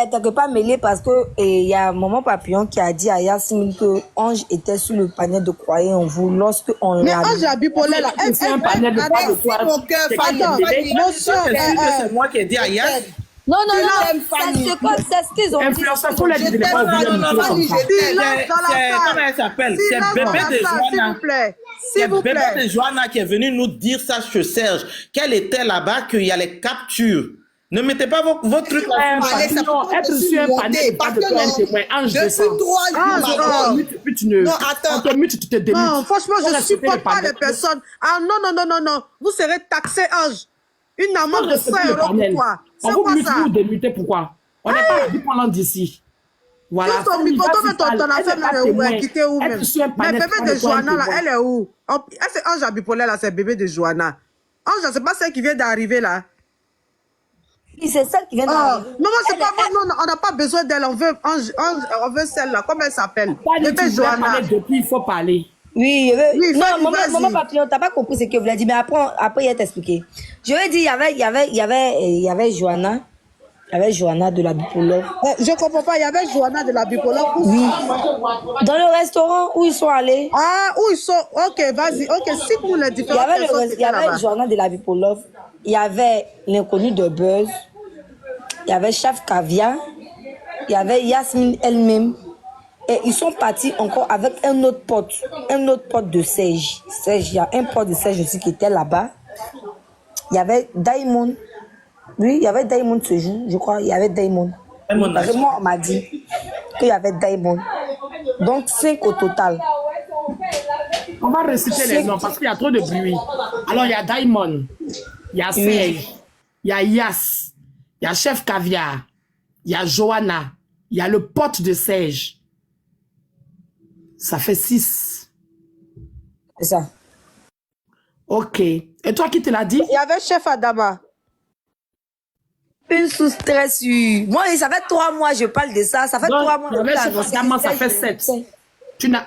est quelque part mêlée parce que il y a Maman Papillon qui a dit à Yasmine que Ange était sur le panier de croyez en vous lorsque on Mais l'a Ange a bipolaire là. C'est un panel de quoi de toi. C'est moi qui ai dit à Yas. Non, c'est ce qu'ils ont dit. Influenceur, faut les dire. Comment elle s'appelle? C'est bébé de Joanna. C'est bébé de Joanna qui est venu nous dire ça chez Serge. Qu'elle était là-bas, qu'il y a les captures. Ne mettez pas vos trucs là. Être sur un panel, pas de toi un témoin. Ange descend. Puis tu ne... Non, attends. On te mute, tu te démutes. Non, franchement, je ne supporte pas les personnes. Ah non. Vous serez taxé, Ange. Une amende de 100 € pour toi. On vous mute, vous démutez, pourquoi? On n'est pas indépendant d'ici. Voilà. Ton affaire là est où? Elle est quittée où même? Mais bébé de Joanna là, elle est où? C'est Ange à bipolaire là, c'est bébé de Joanna. Ange, c'est pas celle qui vient d'arriver là. C'est celle qui vient d'arriver. Non, c'est pas moi. Non, on n'a pas besoin d'elle. On veut Ange, on veut celle-là. Comment elle s'appelle? Bébé Joanna. Depuis, il faut parler. Oui, non, maman Papillon, t'as pas compris ce que vous voulez dire, mais après, il va t'expliquer. Je vais dire, il y avait Joanna. Il y avait Joanna de la bipolaire. Je comprends pas, il y avait Joanna de la bipolaire. Oui. Dans le restaurant où ils sont allés. Ah, où ils sont? Ok, vas-y. Ok, cite-nous les différentes personnes. Il y avait Joanna de la bipolaire. Il y avait l'inconnu de Buzz. Il y avait Chef Caviar. Il y avait Yasmine elle-même. Et ils sont partis encore avec un autre pote de Serge. Il y a un pote de Serge aussi qui était là-bas. Il y avait Diamond. Oui, il y avait Diamond ce jour, je crois. Il y avait Diamond. Vraiment, on m'a dit qu'il y avait Diamond. Donc, 5 au total. On va réciter les noms parce qu'il y a trop de bruit. Alors, il y a Diamond. Il y a Serge. Il y a Yas. Il y a Chef Caviar. Il y a Joanna. Il y a le pote de Serge. Ça fait 6. C'est ça. Ok. Et toi, qui te l'a dit? Il y avait Chef Adama. Une sous stress. Moi, ça fait 3 mois, je parle de ça. Ça fait 3 mois. Il y avait Chef Adama, ça fait 7. Tu n'as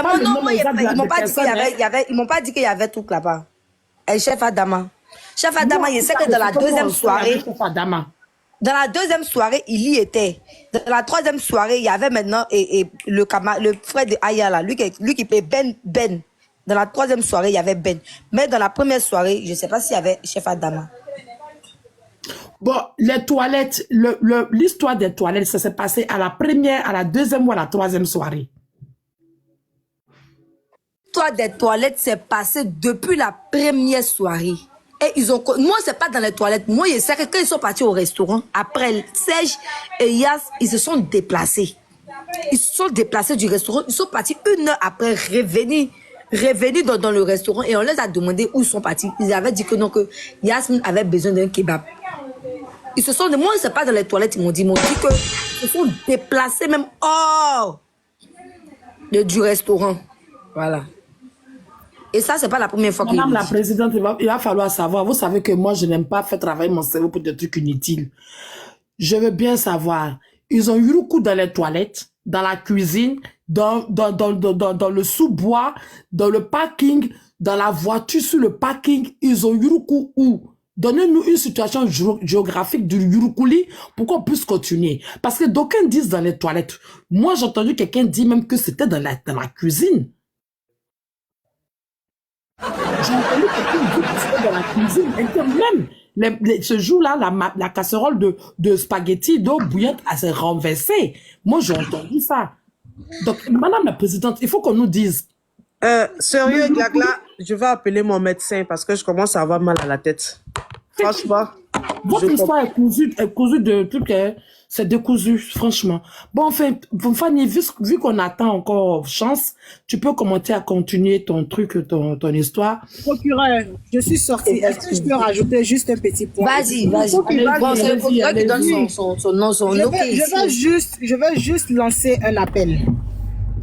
pas le nom exact de la personne. Ils m'ont pas dit qu'il y avait tout là-bas. Et Chef Adama. Chef Adama, il sait que dans la deuxième soirée. Dans la deuxième soirée, il y était. Dans la troisième soirée, il y avait maintenant le frère de Aya là, lui qui paie Ben. Dans la troisième soirée, il y avait Ben. Mais dans la première soirée, je ne sais pas s'il y avait Chef Adama. Bon, les toilettes, l'histoire des toilettes, ça s'est passé à la première, à la deuxième ou à la troisième soirée. L'histoire des toilettes s'est passée depuis la première soirée. Et moi, c'est pas dans les toilettes. Moi, je sais que quand ils sont partis au restaurant, après Serge et Yas, ils se sont déplacés. Ils se sont déplacés du restaurant. Ils sont partis 1 heure après revenir dans le restaurant et on les a demandé où ils sont partis. Ils avaient dit que non, que Yasmine avait besoin d'un kebab. Ils se sont, moi, c'est pas dans les toilettes, ils m'ont dit que ils se sont déplacés même hors du restaurant. Voilà. Et ça, c'est pas la première fois que... Madame la présidente, il va falloir savoir. Vous savez que moi, je n'aime pas faire travailler mon cerveau pour des trucs inutiles. Je veux bien savoir. Ils ont eu le coup dans les toilettes, dans la cuisine, dans le sous-bois, dans le parking, dans la voiture sur le parking. Ils ont eu le coup où? Donnez-nous une situation géographique du Yurukuli pour qu'on puisse continuer. Parce que d'aucuns disent dans les toilettes. Moi, j'ai entendu quelqu'un dire même que c'était dans la cuisine. J'ai entendu quelqu'un dire que c'était dans la cuisine. Et que même, ce jour-là, la casserole de spaghettis d'eau bouillante s'est renversée. Moi, j'ai entendu ça. Donc, madame la présidente, il faut qu'on nous dise. Sérieux, Glagla, je vais appeler mon médecin parce que je commence à avoir mal à la tête. Franchement. Votre histoire est cousue de trucs, c'est décousu, franchement. Bon, enfin, Fanny, vu qu'on attend encore chance, tu peux commenter à continuer ton truc, ton histoire. Procureur, je suis sortie. Est-ce que je peux rajouter juste un petit point? Vas-y. Bon, c'est le procureur qui donne son nom, son nom. Je vais juste lancer un appel.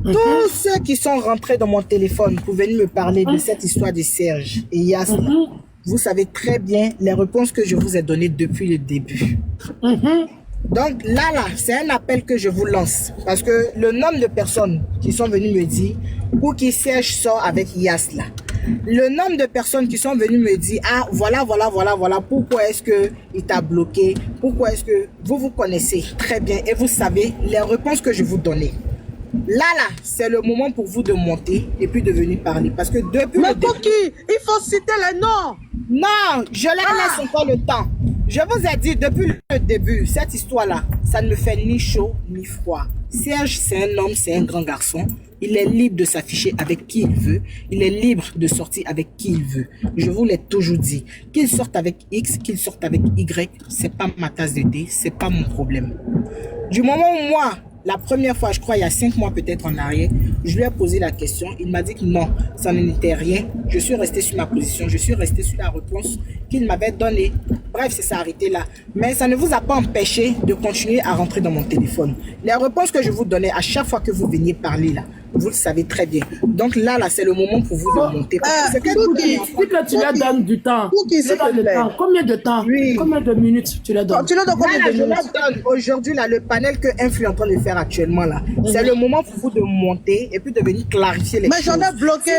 Tous ceux qui sont rentrés dans mon téléphone pour venir me parler de cette histoire de Serge et Yasna, vous savez très bien les réponses que je vous ai données depuis le début. Donc là, c'est un appel que je vous lance. Parce que le nombre de personnes qui sont venues me dire pour qui Serge sort avec Yasna. Le nombre de personnes qui sont venues me dire, ah, voilà, pourquoi est-ce qu'il t'a bloqué? Pourquoi est-ce que vous connaissez très bien et vous savez les réponses que je vous donnais. Là, c'est le moment pour vous de monter et puis de venir parler. Parce que depuis mais Koki, il faut citer les noms. Non, je leur laisse encore le temps. Je vous ai dit depuis le début, cette histoire-là, ça ne me fait ni chaud ni froid. Serge, c'est un homme, c'est un grand garçon. Il est libre de s'afficher avec qui il veut. Il est libre de sortir avec qui il veut. Je vous l'ai toujours dit. Qu'il sorte avec X, qu'il sorte avec Y, c'est pas ma tasse de thé, c'est pas mon problème. Du moment où moi, la première fois, je crois il y a 5 mois peut-être en arrière, je lui ai posé la question. Il m'a dit que non, ça n'était rien. Je suis resté sur ma position. Je suis resté sur la réponse qu'il m'avait donnée. Bref, c'est ça arrêté là. Mais ça ne vous a pas empêché de continuer à rentrer dans mon téléphone. Les réponses que je vous donnais à chaque fois que vous veniez parler là, vous le savez très bien. Donc là, c'est le moment pour vous de monter. C'est que tu leur donnes du temps. Combien de temps? Oui. Combien de minutes tu leur donnes? Tu leur donnes combien de minutes? Je leur donne aujourd'hui là, le panel que Influ est en train de faire actuellement là. C'est le moment pour vous de monter et puis de venir clarifier les choses. Mais j'en ai bloqué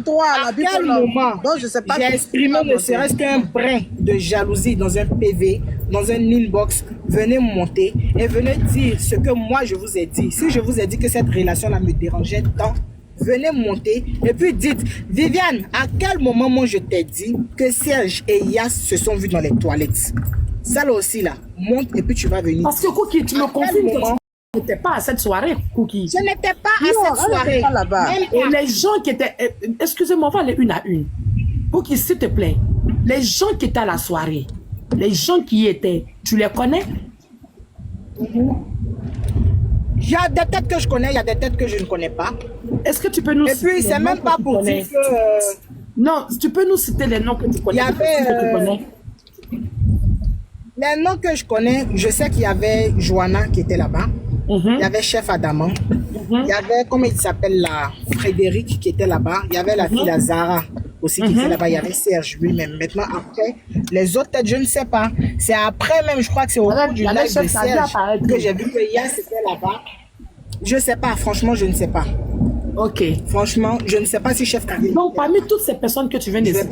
toi à à quel moment j'ai exprimé ne serait-ce qu'un brin de jalousie dans un PV, dans un inbox. Venez monter et venez dire ce que moi je vous ai dit. Si je vous ai dit que cette relation-là me dérangeait tant, venez monter et puis dites, Viviane, à quel moment moi je t'ai dit que Serge et Yas se sont vus dans les toilettes? Ça là aussi là, monte et puis tu vas venir. Parce que Cookie, tu me confirmes que tu n'étais pas à cette soirée, Cookie. Je n'étais pas à cette soirée. Et les gens qui étaient, excusez-moi, on va aller une à une. Cookie, s'il te plaît, les gens qui étaient à la soirée, les gens qui y étaient, tu les connais? Il y a des têtes que je connais, il y a des têtes que je ne connais pas. Est-ce que tu peux nous citer? Et puis, c'est même pas pour dire que... Non, tu peux nous citer les noms que tu connais. Il y avait... Les noms que je connais, je sais qu'il y avait Joanna qui était là-bas. Il y avait Chef Adamant. Il y avait, comment il s'appelle là, Frédéric qui était là-bas. Il y avait la fille Lazara aussi qui était là-bas. Il y avait Serge lui-même. Maintenant, après, les autres têtes, je ne sais pas. C'est après même, je crois que c'est au cours du live de Serge que j'ai vu que Yann était là-bas. Je ne sais pas, franchement, je ne sais pas. Ok. Franchement, je ne sais pas si Chef Karim... Donc, parmi toutes ces personnes que tu viens de citer,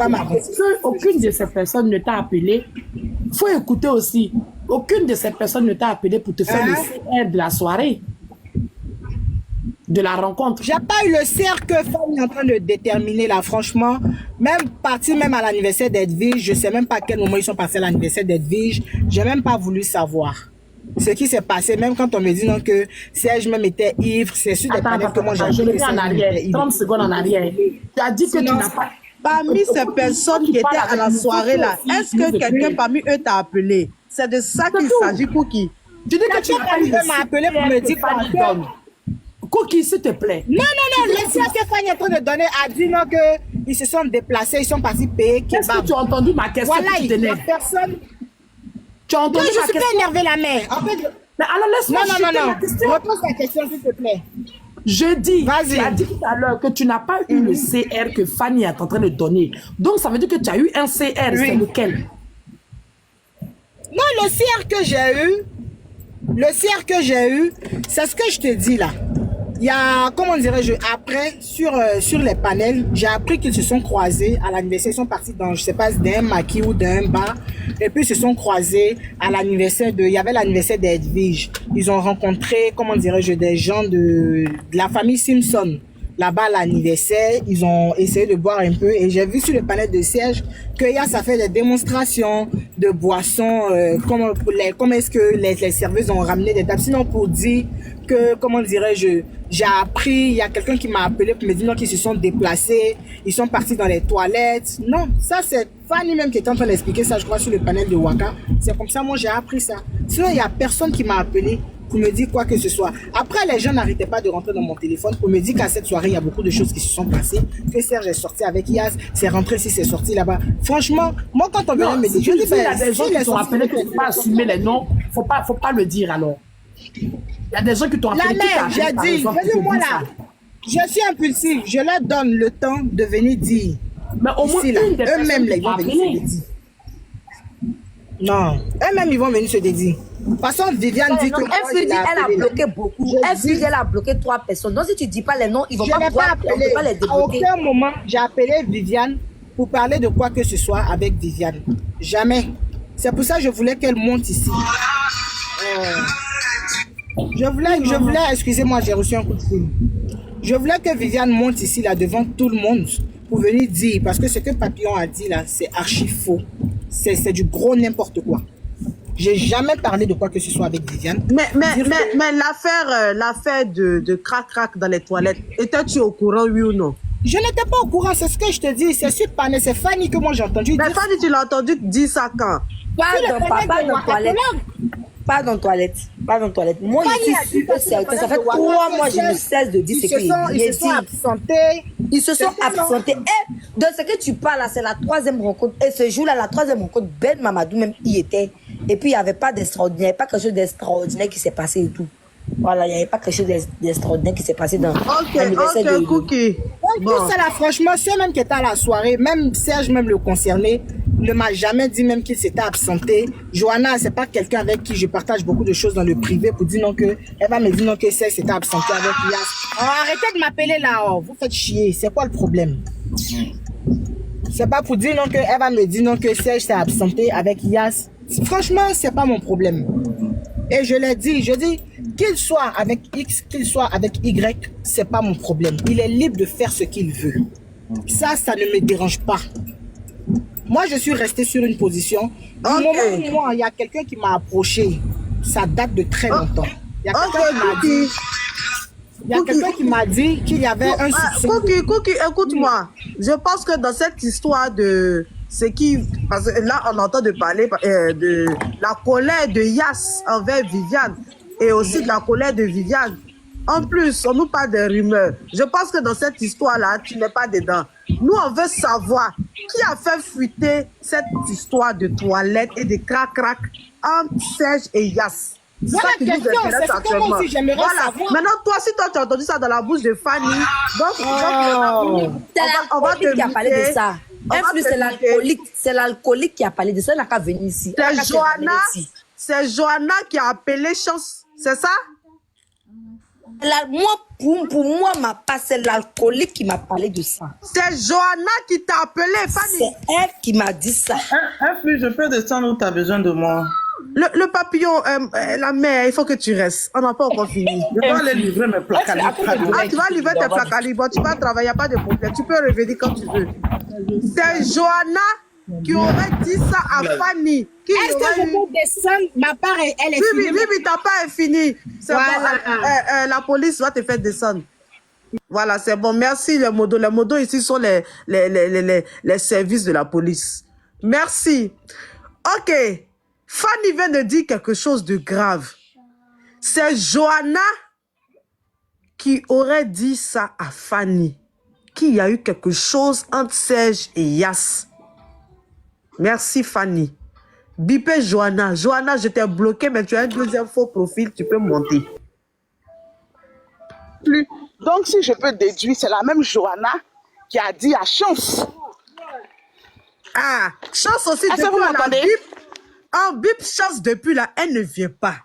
aucune de ces personnes ne t'a appelé. Il faut écouter aussi. Aucune de ces personnes ne t'a appelé pour te faire le CR de la soirée, de la rencontre. J'ai pas eu le CR que Fanny est en train de déterminer là, franchement. Même parti même à l'anniversaire d'Edwige, je sais même pas à quel moment ils sont passés à l'anniversaire d'Edwige. J'ai même pas voulu savoir ce qui s'est passé, même quand on me dit non que Serge même était ivre, c'est sûr des panels que moi j'ai je l'ai en arrière, 30 secondes en arrière. Tu as dit que tu n'as pas... Parmi ces personnes qui étaient à la soirée là, est-ce que quelqu'un parmi eux t'a appelé? C'est de ça qu'il s'agit, Cookie. Tu dis que tu n'as pas eu m'a appelé pour me dire quoi. Cookie, s'il te plaît. Non, le CR que Fanny est en train de donner a dit non que ils se sont déplacés, ils sont partis payer. Est-ce que tu as entendu ma question? Voilà, il y a personne... Tu as entendu je suis pas énervée la mère. En fait, mais alors laisse-moi non. Repose ta question, s'il te plaît. Je dis, tu as dit tout à l'heure que tu n'as pas eu le CR que Fanny est en train de donner. Donc, ça veut dire que tu as eu un CR. C'est lequel? Non, le CR que j'ai eu, c'est ce que je te dis là. Il y a, comment dirais-je, après, sur les panels, j'ai appris qu'ils se sont croisés à l'anniversaire. Ils sont partis dans, je sais pas, d'un maquis ou d'un bar. Et puis, ils se sont croisés à l'anniversaire il y avait l'anniversaire d'Edwige. Ils ont rencontré, comment dirais-je, des gens de la famille Simpson. Là-bas, à l'anniversaire, ils ont essayé de boire un peu. Et j'ai vu sur le panel de Serge que ça fait des démonstrations de boissons, comment est-ce que les serveuses ont ramené des tables. Sinon, pour dire que, comment dirais-je, j'ai appris, il y a quelqu'un qui m'a appelé pour me dire qu'ils se sont déplacés, ils sont partis dans les toilettes. Non, ça c'est Fanny même qui était en train d'expliquer ça, je crois, sur le panel de Waka. C'est comme ça, moi j'ai appris ça. Sinon, il n'y a personne qui m'a appelé pour me dire quoi que ce soit. Après, les gens n'arrêtaient pas de rentrer dans mon téléphone pour me dire qu'à cette soirée, il y a beaucoup de choses qui se sont passées, que Serge est sorti avec Yas, c'est rentré ici, c'est sorti là-bas. Franchement, moi quand on venait me dire, je dis, il y a des gens qui t'ont appelé que tu ne peux pas assumer les noms, faut pas le dire alors. Il y a des gens qui t'ont appelé. La mère, j'ai dit, moi là, je suis impulsive, je leur donne le temps de venir dire. Mais au moins, eux-mêmes, les gens venaient dire. Non. Eux-mêmes, ils vont venir se dédier. De toute façon, Viviane dit que... Elle a bloqué beaucoup. Elle a bloqué 3 personnes. Donc, si tu ne dis pas les noms, ils vont pas pouvoir les débloquer. À aucun moment, j'ai appelé Viviane pour parler de quoi que ce soit avec Viviane. Jamais. C'est pour ça que je voulais qu'elle monte ici. Je voulais, excusez-moi, j'ai reçu un coup de fil. Je voulais que Viviane monte ici, là, devant tout le monde, pour venir dire, parce que ce que Papillon a dit, là, c'est archi faux. C'est du gros n'importe quoi. J'ai jamais parlé de quoi que ce soit avec Viviane. Mais l'affaire de crac-crac dans les toilettes, étais-tu au courant, oui ou non? Je n'étais pas au courant, c'est ce que je te dis. C'est sur Pané, c'est Fanny que moi j'ai entendu dire. Mais Fanny, tu l'as entendu dire ça quand? Pas dans toilette. Pas dans toilette. Pas dans toilette. Moi, je suis sûre, ça fait 3 mois, je ne cesse de dire ce qu'il Ils se sont absentés. Ils se sont absentés. Et de ce que tu parles là, c'est la 3e rencontre. Et ce jour-là, la 3e rencontre, Ben Mamadou même y était. Et puis, il n'y avait pas d'extraordinaire, pas quelque chose d'extraordinaire qui s'est passé et tout. Voilà, il n'y avait pas quelque chose d'extraordinaire qui s'est passé dans l'anniversaire de Cookie. Bon. Ça là, franchement, ceux même qui étaient à la soirée, même Serge, même le concerné, ne m'a jamais dit même qu'il s'était absenté. Johanna, c'est pas quelqu'un avec qui je partage beaucoup de choses dans le privé pour dire non que, elle va me dire non que Serge s'était absenté avec Yas. Oh, arrêtez de m'appeler là, oh, vous faites chier, c'est quoi le problème? C'est pas pour dire non que, elle va me dire non que Serge s'est absenté avec Yas. Franchement, c'est pas mon problème. Et je l'ai dit, je dis, qu'il soit avec X, qu'il soit avec Y, c'est pas mon problème. Il est libre de faire ce qu'il veut. Ça ne me dérange pas. Moi, je suis restée sur une position. Du moment où moi, il y a quelqu'un qui m'a approché, ça date de très longtemps. Il y a quelqu'un qui m'a dit qu'il y avait un soupçon. Cookie, écoute-moi. Je pense que dans cette histoire de... parce que là, on entend de parler de la colère de Yas envers Viviane et aussi de la colère de Viviane. En plus, on nous parle des rumeurs. Je pense que dans cette histoire-là, tu n'es pas dedans. Nous, on veut savoir qui a fait fuiter cette histoire de toilette et de crac-crac entre Serge et Yas. C'est ça qui nous intéresse actuellement. Voilà. Maintenant, toi, si toi, tu as entendu ça dans la bouche de Fanny, donc on va te qui a parlé de ça. C'est l'alcoolique qui a parlé de ça. Elle n'a qu'à venir ici. C'est Johanna qui a appelé Chance. C'est ça? Pour moi, ma part, c'est l'alcoolique qui m'a parlé de ça. C'est Johanna qui t'a appelé, Fanny. C'est elle qui m'a dit ça. Je peux descendre où tu as besoin de moi. Le papillon, la mère, il faut que tu restes. On n'a pas encore fini. Je dois aller livrer mes plaques à tu vas livrer tes plaques à Bon, tu vas travailler, il n'y a pas de problème. Tu peux revenir quand tu veux. C'est Johanna qui aurait dit ça à Fanny. Est-ce que je peux descendre? Ma part, elle est finie. Oui, ta part est finie. C'est voilà. Bon, la police va te faire descendre. Voilà, c'est bon. Merci, les modos. Les modos ici sont les services de la police. Merci. Ok. Fanny vient de dire quelque chose de grave. C'est Johanna qui aurait dit ça à Fanny. Qu'il y a eu quelque chose entre Serge et Yas. Merci Fanny. Bipé Johanna. Johanna, je t'ai bloqué, mais tu as un deuxième faux profil, tu peux monter. Plus. Donc, si je peux déduire, c'est la même Johanna qui a dit à Chance. Ah, Chance aussi, depuis la bip. En bip, Chance depuis là, elle ne vient pas.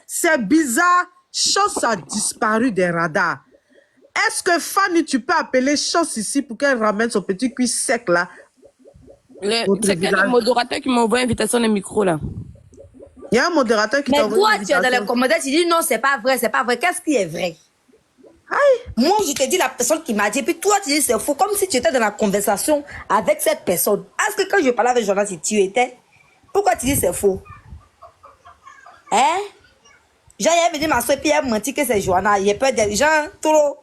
C'est bizarre, Chance a disparu des radars. Est-ce que Fanny, tu peux appeler Chance ici pour qu'elle ramène son petit cuir sec là? C'est quel le modérateur qui m'envoie invitation les micros là? Il y a un modérateur qui t'envoie une invitation. Mais toi, tu es dans les commentaires, tu dis non, c'est pas vrai, c'est pas vrai. Qu'est-ce qui est vrai? Aïe. Moi, je te dis la personne qui m'a dit, puis toi, tu dis c'est faux, comme si tu étais dans la conversation avec cette personne. Est-ce que quand je parlais avec Johanna, si tu étais, pourquoi tu dis c'est faux? Hein? Genre, il avait dit ma soeur, puis elle m'a dit que c'est Johanna. Il a peur des gens, trop.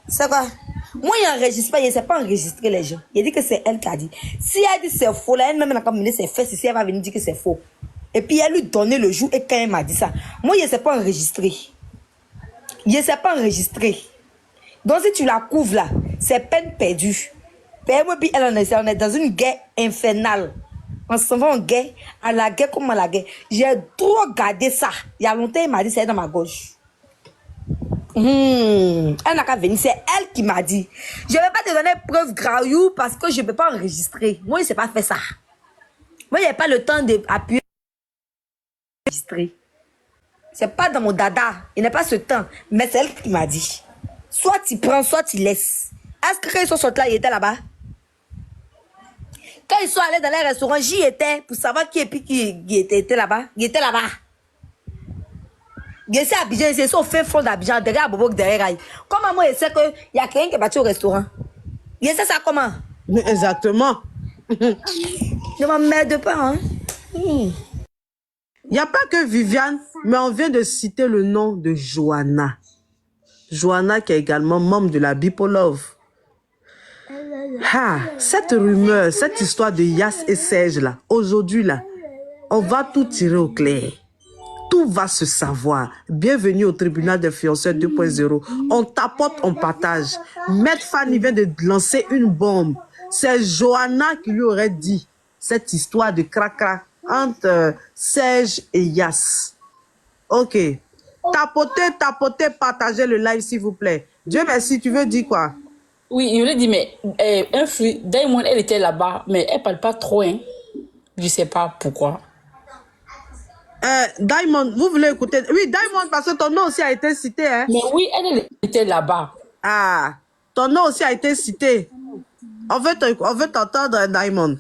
C'est quoi? Moi, il n'enregistre pas, il ne sait pas enregistrer les gens. Il a dit que c'est elle qui a dit. Si elle dit c'est faux, là, elle-même n'a pas mené ses fesses ici, elle va venir dire que c'est faux. Et puis, elle lui donnait le jour et quand elle m'a dit ça. Moi, il ne sait pas enregistrer. Il ne sait pas enregistrer. Donc, si tu la couvres là, c'est peine perdue. Puis elle en est dans une guerre infernale. On s'en va en guerre, à la guerre comme à la guerre. J'ai trop gardé ça. Il y a longtemps, elle m'a dit, c'est dans ma gauche. Elle n'a qu'à venir, c'est elle qui m'a dit. Je ne vais pas te donner preuve graillou parce que je ne peux pas enregistrer. Moi, je ne sais pas faire ça. Moi, il n'y a pas le temps d'appuyer. enregistré. C'est pas dans mon dada. Il n'a pas ce temps. Mais c'est elle qui m'a dit. Soit tu prends, soit tu laisses. Est-ce que quand ils sont sortis là, ils étaient là-bas? Quand ils sont allés dans les restaurants, j'y étais pour savoir qui était là-bas. Il était là-bas. Il était à Abidjan, ils sont au fin fond d'Abidjan, derrière Bobok, derrière Aïe. Comment moi, je sais qu'il y a quelqu'un qui est parti au restaurant? Il sait ça comment? Exactement. Ne m'emmerde pas, hein? Il n'y a pas que Viviane, mais on vient de citer le nom de Johanna. Johanna qui est également membre de la Bipolove. Ah, cette rumeur, cette histoire de Yas et Serge là, aujourd'hui là, on va tout tirer au clair. Tout va se savoir. Bienvenue au tribunal des fiancés 2.0. On tapote, on partage. Maître Fanny vient de lancer une bombe. C'est Johanna qui lui aurait dit cette histoire de crac-crac entre Serge et Yas. Ok. Tapotez, partagez le live s'il vous plaît. Dieu merci, tu veux dire quoi? Oui, il lui dit, mais Diamond, elle était là-bas, mais elle parle pas trop, hein. Je sais pas pourquoi. Diamond, vous voulez écouter? Oui, Diamond, parce que ton nom aussi a été cité, hein? Mais oui, elle était là-bas. Ah, ton nom aussi a été cité. On veut t'entendre, Diamond.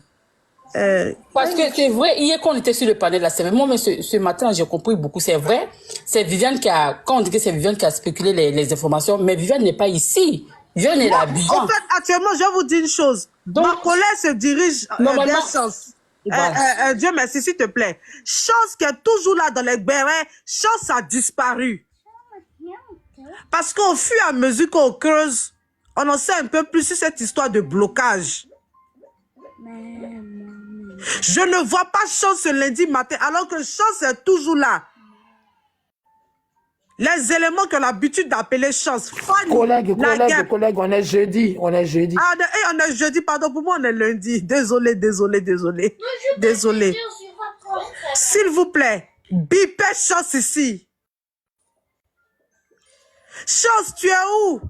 Parce que c'est vrai, hier quand on était sur le panel, là, c'est vrai, moi, mais ce matin, j'ai compris beaucoup, c'est vrai. C'est Viviane qui a, quand on dit que c'est Viviane qui a spéculé les informations, mais Viviane n'est pas ici. Viviane est là, Abidjan. En fait, actuellement, je vais vous dire une chose. Donc, ma colère se dirige normalement, vers Chance. Dieu merci, s'il te plaît. Chance qui est toujours là dans les bérets, Chance a disparu. Parce qu'au fur et à mesure qu'on creuse, on en sait un peu plus sur cette histoire de blocage. Je ne vois pas Chance ce lundi matin, alors que Chance est toujours là. Les éléments qu'on a l'habitude d'appeler Chance. Fanny, collègue, on est jeudi. On est jeudi. Ah, on est jeudi, pardon, pour moi on est lundi. Désolé. S'il vous plaît, bipez Chance ici. Chance, tu es où?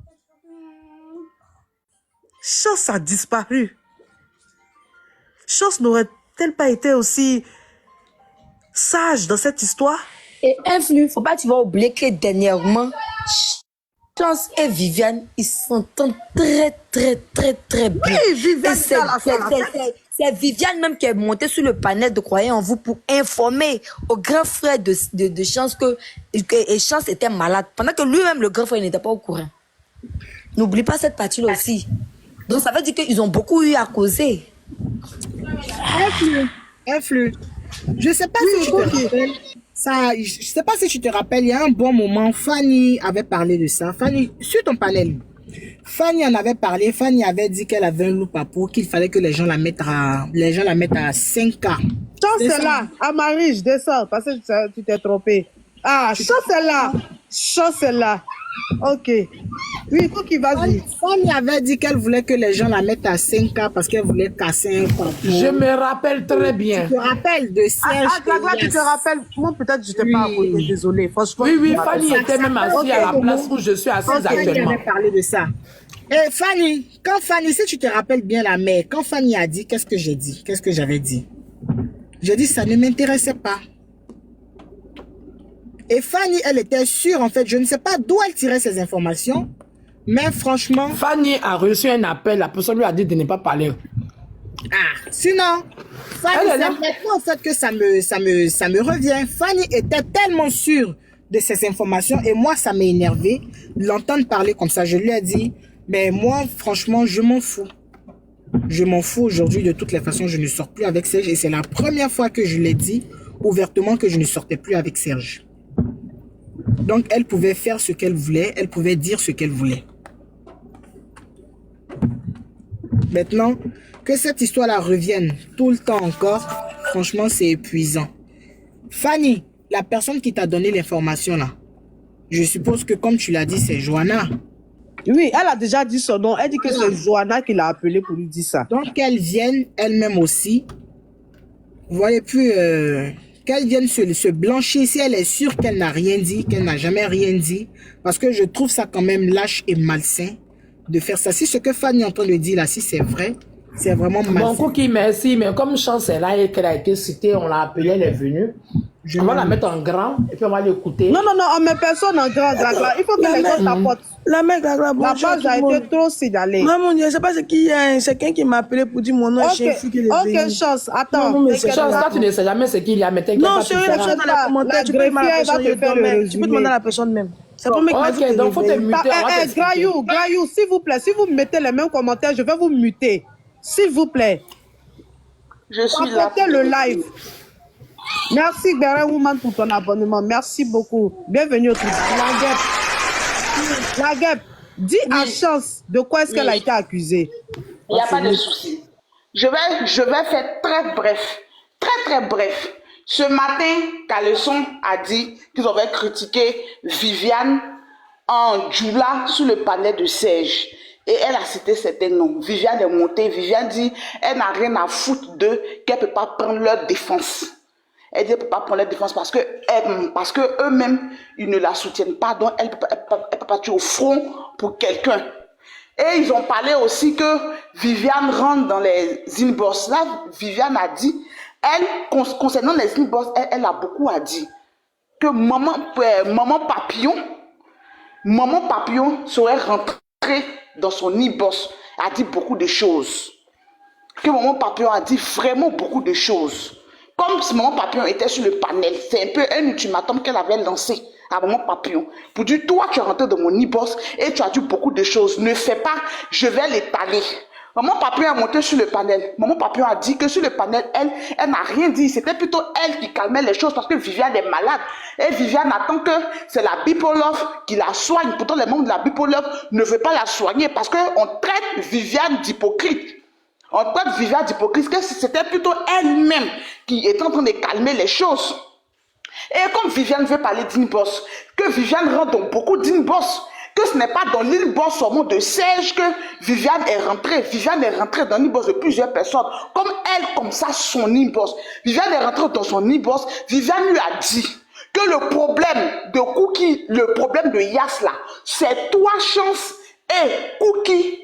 Chance a disparu. Chance n'aurait-elle pas été aussi sage dans cette histoire? Et Influ, faut pas tu vas oublier que dernièrement, Chance et Viviane, ils s'entendent très bien. Oui, Viviane, c'est Viviane même qui est montée sur le panel de Croyez en vous pour informer au grand frère de Chance que Chance était malade. Pendant que lui-même, le grand frère, il n'était pas au courant. N'oublie pas cette partie-là aussi. Donc ça veut dire qu'ils ont beaucoup eu à causer. Influ. Je sais pas si tu te rappelles. Je sais pas si tu te rappelles, il y a un bon moment, Fanny avait parlé de ça. Fanny, sur ton panel, Fanny en avait parlé. Fanny avait dit qu'elle avait un loup papou, qu'il fallait que les gens la mettent à 5K. Chance est là. Ah Marie, je descends parce que tu t'es trompé. Ah, Chance est là. Chance est là. Ok. Oui, faut qu'il va dire. Fanny avait dit qu'elle voulait que les gens la mettent à 5K parce qu'elle voulait casser un papou. Je me rappelle très bien. Tu te rappelles de Serge? Là, tu te rappelles. Moi, peut-être, je t'ai pas avoué. Désolé. Franchement. Oui, Fanny était même assise à la place où je suis assise actuellement. Fanny avait parlé de ça. Et Fanny, si tu te rappelles bien la mère, quand Fanny a dit, qu'est-ce que j'ai dit? Qu'est-ce que j'avais dit? J'ai dit, ça ne m'intéressait pas. Et Fanny, elle était sûre, en fait, je ne sais pas d'où elle tirait ces informations, mais franchement... Fanny a reçu un appel, la personne lui a dit de ne pas parler. Ah, sinon, Fanny, c'est maintenant, en fait, que ça me revient. Fanny était tellement sûre de ces informations, et moi, ça m'a énervé de l'entendre parler comme ça. Je lui ai dit, mais moi, franchement, je m'en fous. Je m'en fous aujourd'hui, de toutes les façons, je ne sors plus avec Serge, et c'est la première fois que je l'ai dit ouvertement que je ne sortais plus avec Serge. Donc, elle pouvait faire ce qu'elle voulait. Elle pouvait dire ce qu'elle voulait. Maintenant, que cette histoire-là revienne tout le temps encore, franchement, c'est épuisant. Fanny, la personne qui t'a donné l'information là, je suppose que comme tu l'as dit, c'est Johanna. Oui, elle a déjà dit son nom. Elle dit que c'est Johanna qui l'a appelé pour lui dire ça. Donc, qu'elle vienne elle-même aussi. Vous voyez plus... qu'elle vienne se blanchir si elle est sûre qu'elle n'a rien dit, qu'elle n'a jamais rien dit. Parce que je trouve ça quand même lâche et malsain de faire ça. Si ce que Fanny est en train de dire là, si c'est vrai, C'est vraiment Bon, malsain. Cookie, merci, mais comme Chance est là et qu'elle a été citée, on l'a appelée, elle est venue. On va la mettre en grand et puis on va l'écouter. Non, non, non, on met personne en grand, Gagla. Il faut que les gens t'apportent. La mère Gagla, La bonjour. page a été trop signalée. Non, mon Dieu, je sais pas ce qu'il y a. C'est quelqu'un qui m'a appelé pour dire mon nom. Ok, Chance, attends. Non, mais c'est Chance, toi, tu ne sais jamais ce qu'il y a, mais t'inquiète non, pas. chérie, dans les commentaires, tu peux demander à la personne. Tu peux demander à la personne même. C'est pour moi qui Ok, donc faut te muter. Grayou, s'il vous plaît, si vous mettez les mêmes commentaires, je vais vous muter. S'il vous plaît. Je suis là. Partagez le live. Merci, Beren Woman, pour ton abonnement. Merci beaucoup. Bienvenue au truc. La guêpe, dis à Chance de quoi est-ce qu'elle a été accusée. Il n'y a pas de souci. Je vais faire très bref. Très bref. Ce matin, Caleçon a dit qu'ils avaient critiqué Viviane en Djoula sur le panel de Serge. Et elle a cité certains noms. Viviane est montée. Viviane dit elle n'a rien à foutre d'eux, qu'elle ne peut pas prendre leur défense. Elle dit qu'elle ne peut pas prendre leur défense parce que eux-mêmes, ils ne la soutiennent pas. Donc, elle ne peut pas tuer au front pour quelqu'un. Et ils ont parlé aussi que Viviane rentre dans les inbox. Là, Viviane a dit, elle, concernant les inbox, elle a beaucoup à dire. Que maman Papillon serait rentrée dans son inbox, a dit beaucoup de choses. Que maman Papillon a dit vraiment beaucoup de choses. Comme si maman Papillon était sur le panel, c'est un peu un ultimatum qu'elle avait lancé à maman Papillon. Pour dire, toi tu es rentré dans mon inbox et tu as dit beaucoup de choses. Ne fais pas, je vais l'étaler. Maman Papillon a monté sur le panel. Maman Papillon a dit que sur le panel, elle n'a rien dit. C'était plutôt elle qui calmait les choses parce que Viviane est malade. Et Viviane attend que c'est la Bipolove qui la soigne. Pourtant, les membres de la Bipolove ne veulent pas la soigner parce qu'on traite Viviane d'hypocrite. On traite Viviane d'hypocrite, que c'était plutôt elle-même qui est en train de calmer les choses. Et comme Viviane veut parler d'inbox, que Viviane rentre dans beaucoup d'inbox, que ce n'est pas dans l'inbox seulement de Serge que Viviane est rentrée. Viviane est rentrée dans l'inbox de plusieurs personnes. Comme elle, comme ça, son inbox. Viviane est rentrée dans son inbox. Viviane lui a dit que le problème de Cookie, le problème de Yas là, c'est toi, Chance, et Cookie.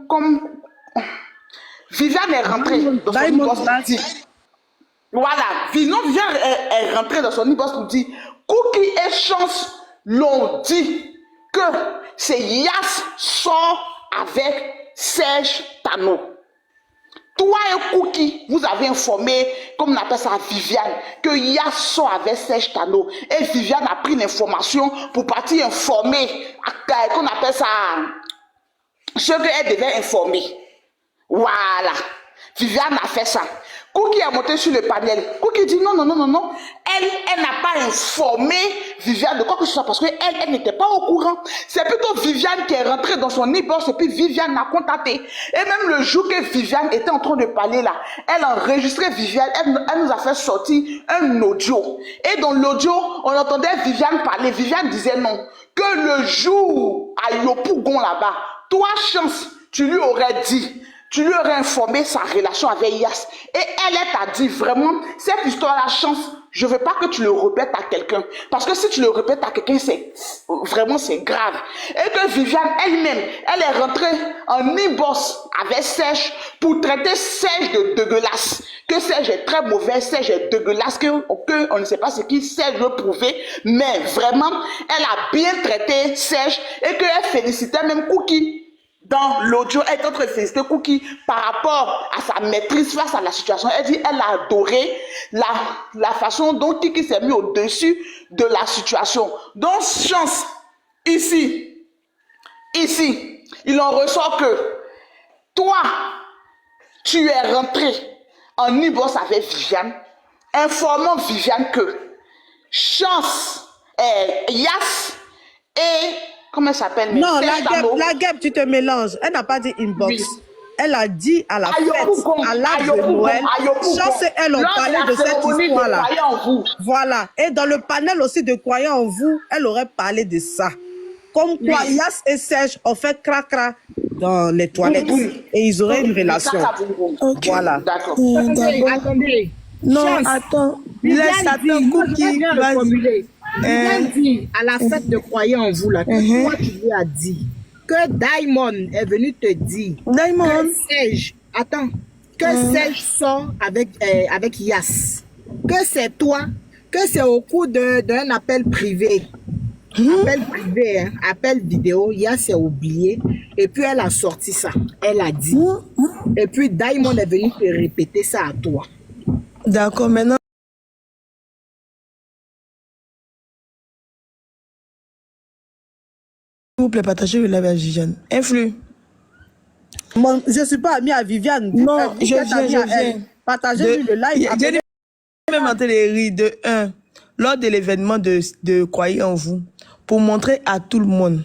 Comme Viviane est rentrée dans son inbox pour dire. Voilà, Viviane est rentrée dans son inbox pour dire Cookie et Chance l'ont dit que c'est Yas sort avec Serge Tano. Toi et Cookie, vous avez informé, comme on appelle ça Viviane, que Yas sort avec Serge Tano. Et Viviane a pris l'information pour partir informer, qu'on appelle ça, ce qu'elle devait informer. Voilà. Viviane a fait ça. Cookie a monté sur le panel. Cookie dit non. Elle n'a pas informé Viviane de quoi que ce soit parce qu'elle n'était pas au courant. C'est plutôt Viviane qui est rentrée dans son inbox et puis Viviane l'a contacté. Et même le jour que Viviane était en train de parler là, elle a enregistré Viviane, elle nous a fait sortir un audio. Et dans l'audio, on entendait Viviane parler. Viviane disait non. Que le jour à Yopougon là-bas, toi, Chance, tu lui aurais dit. Tu lui aurais informé sa relation avec Yas. Et elle t'a dit vraiment, cette histoire-là, Chance, je ne veux pas que tu le répètes à quelqu'un. Parce que si tu le répètes à quelqu'un, c'est grave. Et que Viviane elle-même, elle est rentrée en inbox avec Serge pour traiter Serge de dégueulasse. Que Serge est très mauvais, Serge est dégueulasse, on ne sait pas ce qu'il Serge veut prouver. Mais vraiment, elle a bien traité Serge et qu'elle félicitait même Cookie. Dans l'audio, elle est en train de féliciter Cookie par rapport à sa maîtrise face à la situation. Elle dit elle a adoré la façon dont Kiki s'est mis au-dessus de la situation. Donc, Chance, ici, il en ressort que toi, tu es rentré en inbox avec Viviane, informant Viviane que Chance, Yas et... Comment elle s'appelle? Non, la guêpe, tu te mélanges. Elle n'a pas dit inbox. Oui. Elle a dit à la fête, à l'âge de Noël. Chance et elle ont parlé de cette histoire-là. Voilà. Et dans le panel aussi de Croyants en vous, elle aurait parlé de ça. Comme quoi, Yas et Serge ont fait cracra dans les toilettes. Et ils auraient une relation. Okay. Voilà. D'accord. Attendez. Non, attends. Laisse attendre Cookie. Viviane dit à la fête de Croyants en vous, là, que toi tu lui as dit que Diamond est venu te dire que Serge, attends, que Serge sort avec Yas, que c'est toi, que c'est au cours d'un appel privé. Appel privé, hein, appel vidéo, Yas s'est oublié et puis elle a sorti ça, elle a dit. Et puis Diamond est venu te répéter ça à toi. D'accord, maintenant. S'il vous plaît, partagez le live à Viviane. Influe. Je ne suis pas amie à Viviane. Non, je viens. Partagez le live. J'ai même en télé de 1 lors de l'événement de Croyez en vous pour montrer à tout le monde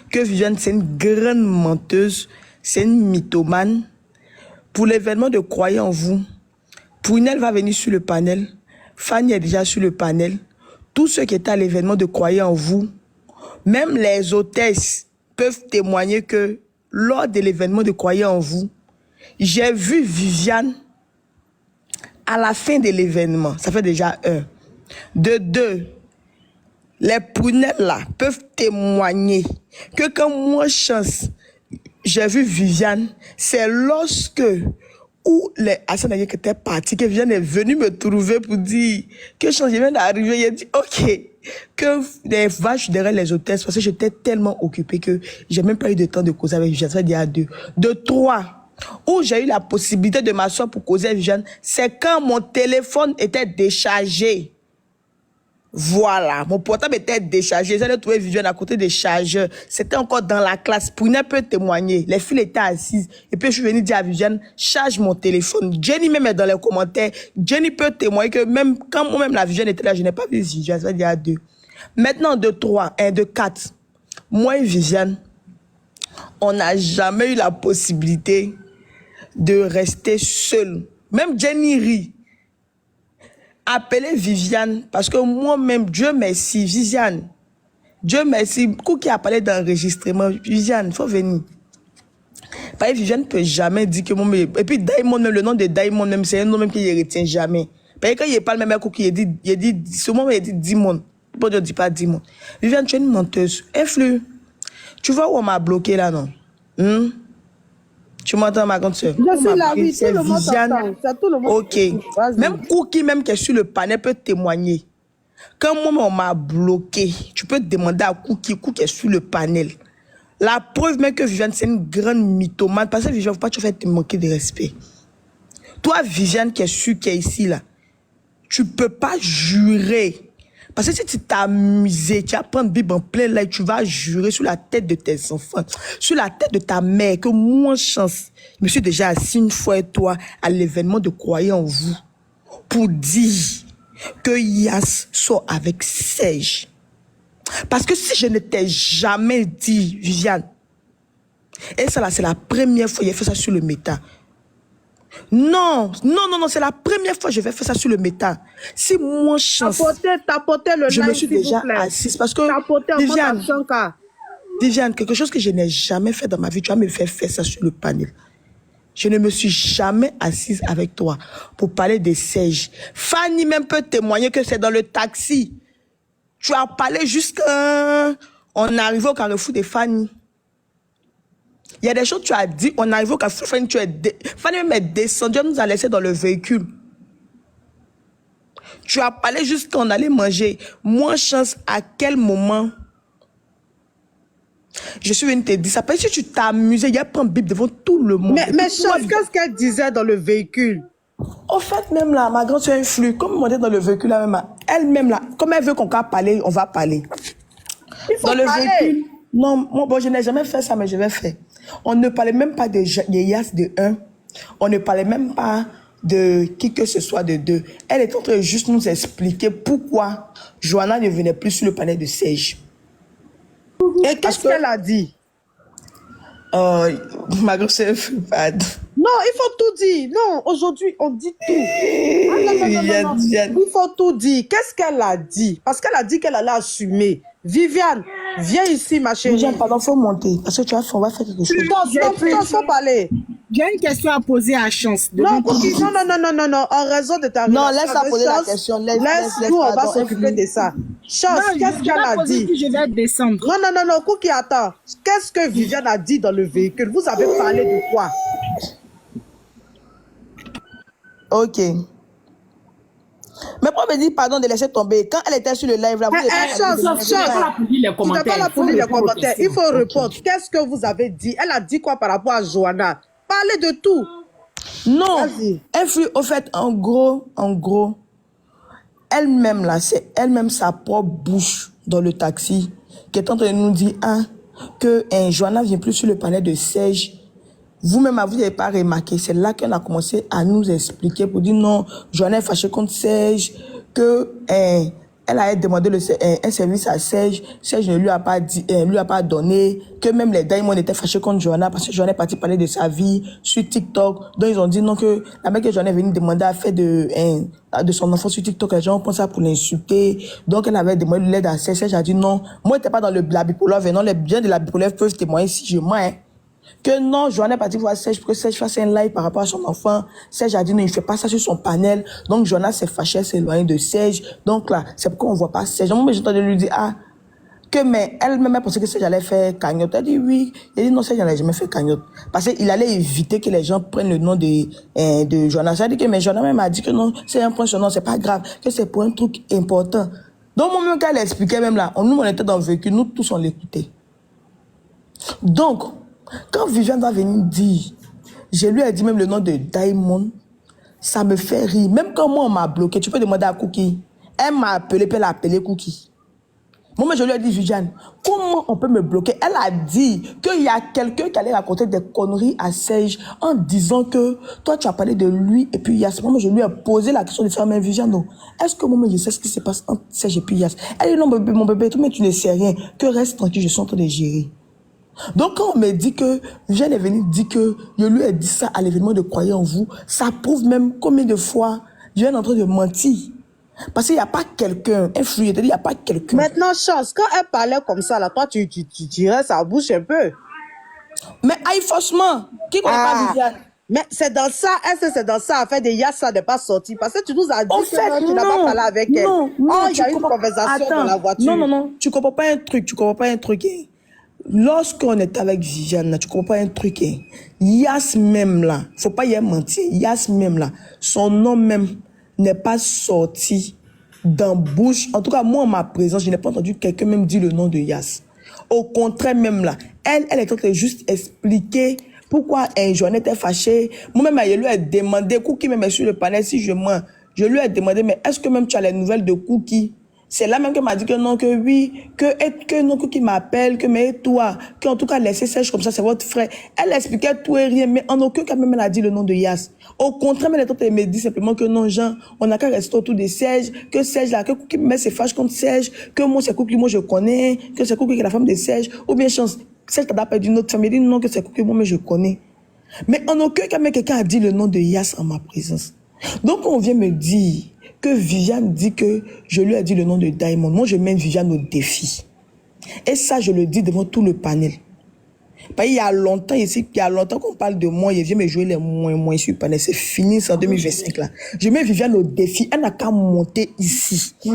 que Viviane, c'est une grande menteuse, c'est une mythomane. Pour l'événement de Croyez en vous, Prunelle va venir sur le panel. Fanny est déjà sur le panel. Tous ceux qui étaient à l'événement de Croyez en vous, même les hôtesses peuvent témoigner que lors de l'événement de Croyez en vous, j'ai vu Viviane à la fin de l'événement. Ça fait déjà 1. De 2, les Prunelles là peuvent témoigner que quand moi, chance, j'ai vu Viviane, c'est lorsque où les Hassan qui étaient partis, que Viviane est venue me trouver pour dire que je viens d'arriver. Il a dit, ok, que les vaches derrière les hôtesses, parce que j'étais tellement occupée que j'ai même pas eu de temps de causer avec Viviane. Ça dit à 2. De 3, où j'ai eu la possibilité de m'asseoir pour causer avec Viviane, c'est quand mon téléphone était déchargé. Voilà, mon portable était déchargé. J'allais trouver Viviane à côté des chargeurs. C'était encore dans la classe. Prunelle peut témoigner. Les filles étaient assises. Et puis je suis venue dire à Viviane, charge mon téléphone. Jenny même est dans les commentaires. Jenny peut témoigner que même quand moi-même la Viviane était là, je n'ai pas vu Viviane. Ça veut dire à 2. Maintenant, de 3, de 4. Moi et Viviane, on n'a jamais eu la possibilité de rester seuls. Même Jenny rit. Appelez Viviane, parce que moi-même, Dieu merci, Viviane. Dieu merci, qui a parlé d'enregistrement. Viviane, il faut venir. Parce que Viviane ne peut jamais dire que moi, et puis Diamond, même le nom de Diamond, même, c'est un nom même qu'il ne retient jamais. Parce que quand il parle même qui il dit, ce moment, il dit Dimon. Bon, je ne dis pas Dimon. Viviane, tu es une menteuse. Influe. Tu vois où on m'a bloqué là, non? Tu m'entends, ma grande soeur? Je suis là, oui, tout le monde t'entend. Tout le monde. Ok. Même Cookie, même qui est sur le panel, peut témoigner. Quand moi, on m'a bloqué, tu peux demander à Cookie est sur le panel. La preuve même que Viviane, c'est une grande mythomane. Parce que Viviane, il ne faut pas te faire te manquer de respect. Toi, Viviane, qui est ici, là, tu ne peux pas jurer. Parce que si tu t'amuses, tu vas prendre Bible en plein là et tu vas jurer sur la tête de tes enfants, sur la tête de ta mère, que moi, chance, je me suis déjà assis une fois et toi à l'événement de Croyez en vous pour dire que Yas sort avec Serge. Parce que si je ne t'ai jamais dit, Viviane, et ça là, c'est la première fois que j'ai fait ça sur le méta. Non, c'est la première fois que je vais faire ça sur le méta. Si moi chance, t'apporter le je live, me suis déjà assise parce que Viviane, quelque chose que je n'ai jamais fait dans ma vie, tu vas me faire ça sur le panel. Je ne me suis jamais assise avec toi pour parler de Serge. Fanny même peut témoigner que c'est dans le taxi. Tu as parlé jusqu'à on arrive au carrefour de Fanny. Il y a des choses que tu as dit, on arrive au carrefour, Fanny même est descendue, elle nous a laissé dans le véhicule. Tu as parlé juste quand on allait manger. Moi, chance, à quel moment je suis venue te dire ça? Parce que si tu t'amusais, il y a pas un bip devant tout le monde. Mais chance, qu'est-ce qu'elle disait dans le véhicule? Au fait, même là, ma grande soeur influe, comme on est dans le véhicule, là, même, elle-même là, comme elle veut qu'on va parler, on va parler. Il faut dans le parler. véhicule, non, moi, bon, je n'ai jamais fait ça, mais je vais faire. On ne parlait même pas de Yas de 1. On ne parlait même pas de qui que ce soit de 2. Elle est en train de juste nous expliquer pourquoi Johanna ne venait plus sur le panel de Serge. Et qu'est-ce qu'elle a dit? Ma grosse bad. Non, il faut tout dire. Non, aujourd'hui, on dit tout. Non. Il faut tout dire. Qu'est-ce qu'elle a dit? Parce qu'elle a dit qu'elle allait assumer. Viviane, viens ici, ma chérie. Viviane, pardon, il faut monter. Parce que tu vois, on va faire quelque chose. Il faut parler. J'ai une question à poser à Chance. Non, Cookie, non, en raison de ta Non, relation laisse-la avec poser la Chance, question. Laisse-nous, on va s'occuper de ça. Chance, Non, qu'est-ce qu'elle a dit? Je vais descendre. Non, Cookie, attends. Qu'est-ce que Viviane a dit dans le véhicule? Vous avez parlé de quoi? Ok. Mais pourquoi me dire pardon de laisser tomber? Quand elle était sur le live, là, vous Chance, tu n'es pas là pour lire les commentaires. Il faut répondre. Qu'est-ce que vous avez dit? Elle a dit quoi par rapport à Johanna? Parlez de tout. Non. Elle fut, au fait, en gros, elle-même, là, c'est elle-même sa propre bouche dans le taxi qui est en train de nous dire, que Johanna vient plus sur le panel de Serge. Vous-même, vous n'avez pas remarqué. C'est là qu'elle a commencé à nous expliquer pour dire non, Johanna est fâchée contre Serge, que elle a demandé un service à Serge. Serge ne lui a pas dit, lui a pas donné, que même les Diamond étaient fâchés contre Johanna parce que Johanna est partie parler de sa vie sur TikTok. Donc ils ont dit non, que la mec que Johanna est venue demander à faire de son enfant sur TikTok, les gens ont pensé ça pour l'insulter. Donc elle avait demandé l'aide à Serge. Serge a dit non, moi j'étais pas dans la bipolaire, non, les biens de la bipolaire peuvent témoigner si je mens. Que non, Johanna est partie voir Serge pour que Serge fasse un live par rapport à son enfant. Serge a dit non, il ne fait pas ça sur son panel. Donc Johanna s'est fâchée, s'est éloignée de Serge. Donc là, c'est pourquoi on ne voit pas Serge. Moi, j'ai entendu lui dire, mais elle-même a pensé que Serge allait faire cagnotte. Elle dit oui. Elle dit non, Serge n'allait jamais faire cagnotte. Parce qu'il allait éviter que les gens prennent le nom de Johanna. Ça dit que, mais Johanna même a dit que non, c'est un point sur nom, c'est pas grave, que c'est pour un truc important. Donc, moi, même quand elle expliquait même là, nous, on était dans le véhicule, nous tous, on l'écoutait. Donc, quand Viviane va venir dire, je lui ai dit même le nom de Diamond, ça me fait rire. Même quand moi on m'a bloqué, tu peux demander à Cookie. Elle m'a appelé, puis elle a appelé Cookie. Moi, je lui ai dit, Viviane, comment on peut me bloquer? Elle a dit qu'il y a quelqu'un qui allait raconter des conneries à Serge en disant que toi, tu as parlé de lui et puis Yass. Moi, je lui ai posé la question de faire, mais Viviane, non. Est-ce que moi, je sais ce qui se passe entre Serge et puis Yass? Elle dit, non, bébé, mon bébé, mais tu ne sais rien. Que reste tranquille, je suis en train de gérer. Donc, quand on me dit que Viviane est venue dire que je lui ai dit ça à l'événement de Croyez en vous, ça prouve même combien de fois Viviane est en train de mentir. Parce qu'il n'y a pas quelqu'un, un flux, il n'y a pas quelqu'un. Maintenant, Chance, quand elle parlait comme ça, là, toi, tu dirais ça bouge un peu. Mais aïe, franchement, qui connaît pas Viviane? Mais c'est dans ça, est-ce que c'est dans ça, à faire des Yassa de pas sortir? Parce que tu nous as dit que tu n'as pas parlé avec elle. Non, il y a eu une conversation dans la voiture. Non, tu comprends pas un truc, hein. Lorsqu'on est avec Viviane, tu comprends pas un truc, hein. Yass même là, faut pas y mentir, Yass même là, son nom même n'est pas sorti dans bouche. En tout cas, moi, en ma présence, je n'ai pas entendu quelqu'un même dire le nom de Yass. Au contraire, même là, elle est en train de juste expliquer pourquoi Johanna était fâchée. Moi-même, je lui ai demandé, Cookie même sur le panel, si je mens, je lui ai demandé, mais est-ce que même tu as les nouvelles de Cookie? C'est là même qu'elle m'a dit que non, que oui, que non, Cookie m'appelle, que mais toi, qu'en tout cas, laissez Serge comme ça, c'est votre frère. Elle expliquait tout et rien, mais en aucun cas même elle a dit le nom de Yass. Au contraire, elle me dit simplement que non, Jean, on n'a qu'à rester autour de Serge, que Serge là, que Cookie me se fâche contre Serge, que moi c'est Cookie, moi je connais, que c'est Cookie qui est la femme de Serge, ou bien Chance, Serge t'a perdu une autre femme, elle dit non, que c'est Cookie, moi mais je connais. Mais en aucun cas même quelqu'un a dit le nom de Yass en ma présence. Donc on vient me dire que Viviane dit que je lui ai dit le nom de Diamond. Moi, je mets Viviane au défi. Et ça, je le dis devant tout le panel. Parce qu'il y a longtemps ici, qu'on parle de moi, il vient me jouer les moins sur le panel. C'est fini, c'est en 2025 là. Je mets Viviane au défi. Elle n'a qu'à monter ici. Si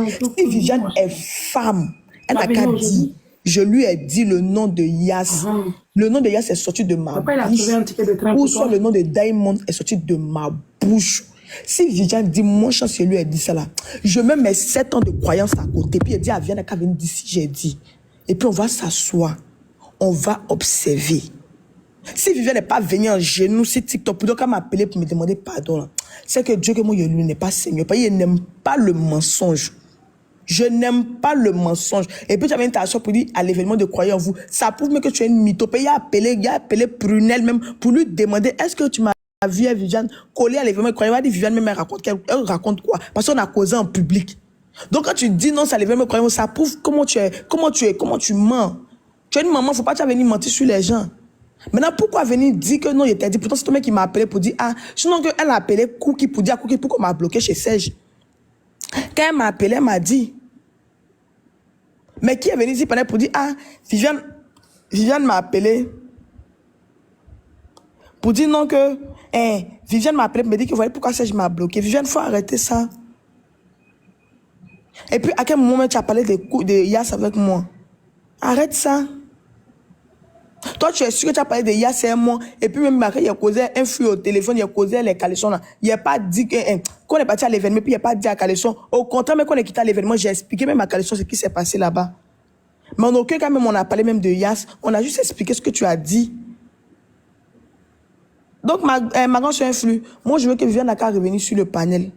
Viviane est femme, elle n'a qu'à dire. Je lui ai dit le nom de Yass. Le nom de Yass est sorti de ma bouche. Ou soit le nom de Diamond est sorti de ma bouche. Si Viviane dit, mon chance, je lui ai dit ça là, je mets mes 7 ans de croyance à côté, puis elle dit, Viviane, qu'à venir d'ici, j'ai dit. Et puis on va s'asseoir, on va observer. Si Viviane n'est pas venue en genoux sur TikTok, pour qu'elle m'appelle pour me demander pardon, c'est que Dieu que moi, je lui n'est pas Seigneur, parce qu'il n'aime pas le mensonge. Je n'aime pas le mensonge. Et puis tu avais une intention pour dire à l'événement de Croyez en vous, ça prouve même que tu es une mytho. Il a appelé Prunel même pour lui demander, est-ce que tu m'as vu Viviane collée à l'événement de Croyez en vous? Elle dit, Viviane même elle raconte quoi? Parce qu'on a causé en public. Donc quand tu dis non, c'est à l'événement de Croyez en vous, ça prouve comment tu mens. Tu es une maman, faut pas venir mentir sur les gens. Maintenant, pourquoi venir dire que non, il était dit, pourtant c'est ton mec qui m'a appelé pour dire, sinon qu'elle a appelé Cookie pour dire à Cookie pourquoi m'a bloqué chez Serge. Quand elle m'a appelé, elle m'a dit. Mais qui est venu ici pour dire, Viviane m'a appelé pour dire non que Viviane m'a appelé, me dit que voyez pourquoi Serge m'a bloqué. Viviane, faut arrêter ça. Et puis, à quel moment tu as parlé de Yas avec moi? Arrête ça. Toi, tu es sûr que tu as parlé de Yas et moi. Et puis, même il a causé un flux au téléphone, il a causé les caleçons là. Il n'a pas dit qu'on est parti à l'événement, puis il n'a pas dit à caleçon. Au contraire, mais qu'on est quitté à l'événement, j'ai expliqué même à caleçon ce qui s'est passé là-bas. Mais en aucun cas, même on a parlé même de Yas. On a juste expliqué ce que tu as dit. Donc, ma grande sur un flux. Moi, je veux que Viviane n'a qu'à revenir sur le panel.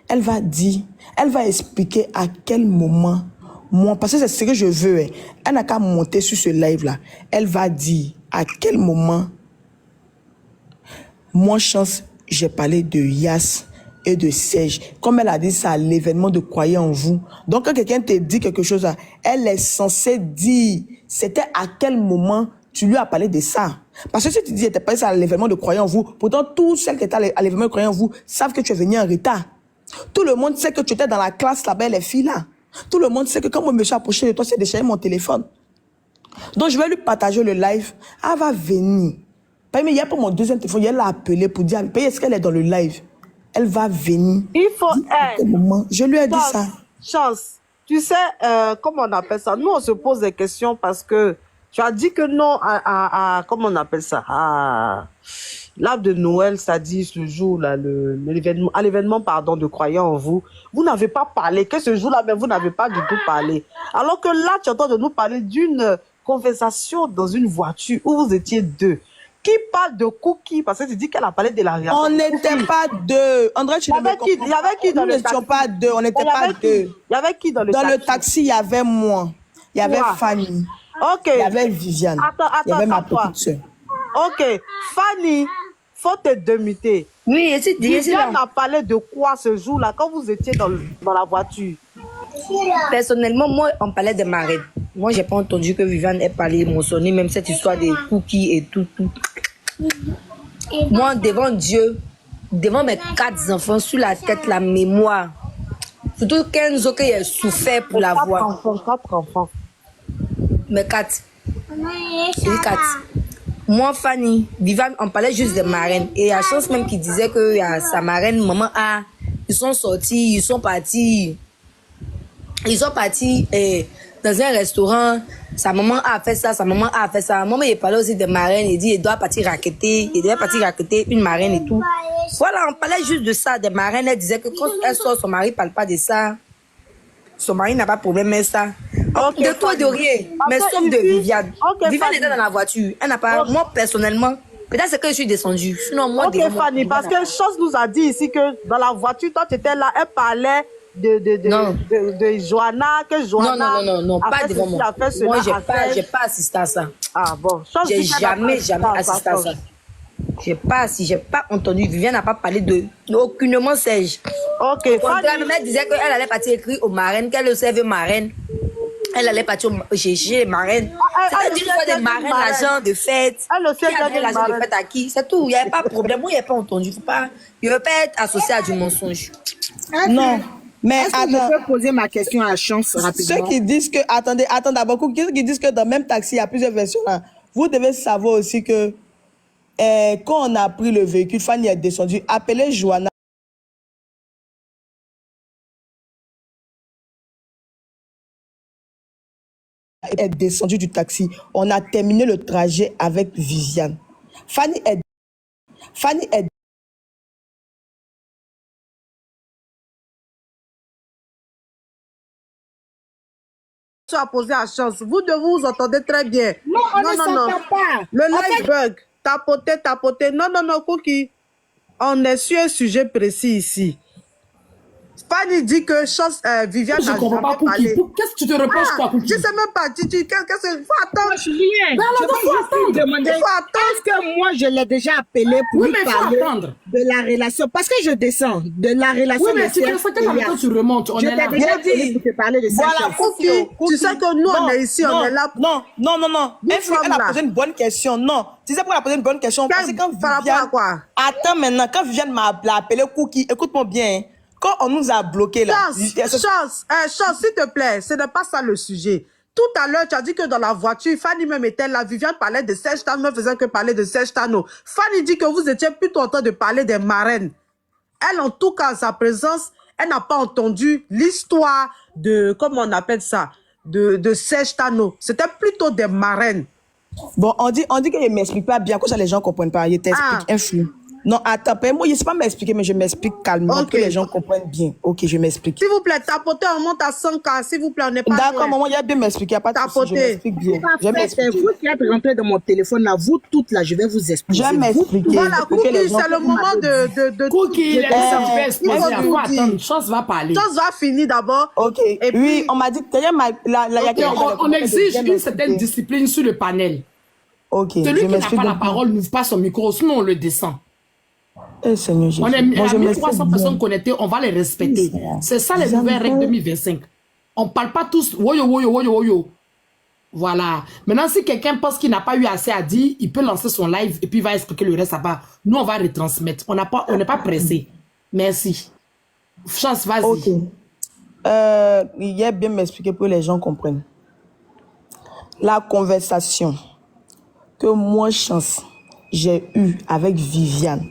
Elle va dire, elle va expliquer à quel moment, moi, parce que c'est ce que je veux, elle n'a qu'à monter sur ce live-là. Elle va dire à quel moment, moi, chance, j'ai parlé de Yas et de Serge. Comme elle a dit ça à l'événement de Croyez en vous. Donc, quand quelqu'un te dit quelque chose, elle est censée dire, c'était à quel moment tu lui as parlé de ça. Parce que si tu dis, tu n'étais pas à l'événement de Croyez en vous, pourtant, tous celles qui étaient à l'événement de Croyez en vous savent que tu es venu en retard. Tout le monde sait que tu étais dans la classe là-bas, les filles là. Tout le monde sait que quand moi je me suis approché de toi, c'est déchargé mon téléphone. Donc je vais lui partager le live. Elle va venir. Mais il y a pour mon deuxième téléphone, elle l'a appelé pour dire, est-ce qu'elle est dans le live? Elle va venir. Il faut... Je lui ai dit ça. Chance. Tu sais, comment on appelle ça? Nous, on se pose des questions parce que tu as dit que non comment on appelle ça? L'arbre de Noël, c'est-à-dire ce jour-là, à l'événement, pardon, de Croyez en vous, vous n'avez pas parlé, que ce jour-là, mais vous n'avez pas du tout parlé. Alors que là, tu entends de nous parler d'une conversation dans une voiture où vous étiez deux. Qui parle de Cookie? Parce que tu dis qu'elle a parlé de la réaction. On n'était pas deux. André, tu ne me comprends pas. Il y avait qui dans le taxi? Nous n'étions pas deux, on n'était pas deux. Il y avait qui dans le taxi? Dans le taxi, il y avait moi. Il y avait Fanny. Ok. Il y avait Viviane. Il y avait ma petite soeur. Ok. Fanny, faut te démuter. Oui, Viviane a parlé de quoi ce jour-là quand vous étiez dans la voiture? Personnellement, moi, on parlait de marraine. Moi, j'ai pas entendu que Viviane ait parlé mentionné même cette histoire des cookies et tout. Moi, devant Dieu, devant mes 4 enfants, sur la tête, la mémoire. Surtout Kenzo qui a souffert pour la voix. 4 enfants. Mes 4. C'est 4. Moi, Fanny, Viviane, on parlait juste de marraine. Et il y a chance même qui disait que sa marraine, maman A, ils sont sortis, ils sont partis dans un restaurant. Sa maman a fait ça, sa maman a fait ça. Maman, il parlait aussi de marraine. Il dit, il doit partir raqueter. Il devait partir raqueter une marraine et tout. Voilà, on parlait juste de ça, des marraines. Elle disait que quand elle sort, son mari ne parle pas de ça. Son mari n'a pas de problème avec ça. Okay, de toi, de rien. Mais sauf de Viviane. Okay, Viviane était dans la voiture. Elle n'a pas... Okay. Moi, personnellement, peut-être c'est que je suis descendue. Sinon, moi, ok, Fanny, parce que Chose nous a dit ici que dans la voiture, toi, tu étais là, elle parlait de Johanna, que Johanna... Non, pas devant moi. Moi, j'ai pas assisté à ça. Ah bon. J'ai jamais assisté à ça. J'ai pas entendu. Viviane n'a pas parlé aucunement Serge. Ok, Fanny. Elle disait qu'elle allait partir écrire aux marraines, qu'elle le servait marraine. Elle allait partir chez marraine. C'était une fois des marraines, l'agent de fête. Qui avait l'agent de fête à qui? C'est tout. Il n'y avait pas de problème. Moi, il n'y a pas entendu. Il ne veut pas être associé à du mensonge. Non. Mais attends, je peux poser ma question à Chance rapidement. Ceux qui disent que, attendez d'abord, ceux qui disent que dans le même taxi, il y a plusieurs versions là. Vous devez savoir aussi que quand on a pris le véhicule, Fanny est descendue. Appelez Johanna. Est descendue du taxi. On a terminé le trajet avec Viviane. Fanny est... Tu as posé à Chance. Vous deux, vous entendez très bien. Non, on ne s'entend pas. Le live bug. Tapoter. Non, Cookie. On est sur un sujet précis ici. Fanny dit que Chance, Viviane n'a jamais parlé. Qu'est-ce que tu te reproches quoi, Cookie? Je sais même pas. Qu'est-ce que faut attendre? Je rien. Il faut attendre. Est-ce que moi, je l'ai déjà appelé pour lui parler de la relation? Parce que je descends de la relation. Oui, mais c'est comme ça que tu remontes. On est là. Je t'ai déjà appelé pour te parler de ça. Voilà, Cookie. Tu sais que nous, on est ici, on est là. Non. Elle a posé une bonne question. Non. Tu sais pourquoi elle a posé une bonne question? Parce que quand Viviane... Attends maintenant, quand Viviane m'a appelé Cookie, écoute-moi bien. Quand on nous a bloqués là... Chance, s'il te plaît, ce n'est pas ça le sujet. Tout à l'heure, tu as dit que dans la voiture, Fanny même était là. Viviane parlait de Serge Tano, ne faisait que parler de Serge Tano. Fanny dit que vous étiez plutôt en train de parler des marraines. Elle, en tout cas, sa présence, elle n'a pas entendu l'histoire de, comment on appelle ça, de Serge Tano. C'était plutôt des marraines. Bon, on dit qu'il ne m'explique pas bien, que ça les gens ne comprennent pas. Il t'explique influe. Non, attends, moi, je ne sais pas m'expliquer, mais je m'explique calmement, que les gens comprennent bien. Ok, je m'explique. S'il vous plaît, tapotez, on monte à 100K, s'il vous plaît, on n'est pas d'accord, maman, il y a bien m'expliquer, il n'y a pas de souci, je m'explique bien. C'est vous qui êtes rentré dans mon téléphone, là, vous toutes, là, je vais vous expliquer. Je m'explique. Voilà, Cookie, c'est le moment de Cookie, il va exposer. Attends, Chance va parler. Chance va finir d'abord. Ok, et oui, puis, on m'a dit, on exige une certaine discipline sur le panel. Ok, celui qui n'a pas la parole n'ouvre pas son micro, sinon on le descend. Seigneur Jésus. On est 1300 personnes connectées, on va les respecter. C'est ça les nouvelles règles 2025. On ne parle pas tous woyo, woyo, woyo, woyo. Voilà. Maintenant, si quelqu'un pense qu'il n'a pas eu assez à dire, il peut lancer son live et puis il va expliquer le reste là-bas. Nous, on va retransmettre. On n'est pas pressé. Merci. Chance, vas-y. Ok. Il y a bien m'expliquer pour que les gens comprennent. La conversation que moi, Chance, j'ai eue avec Viviane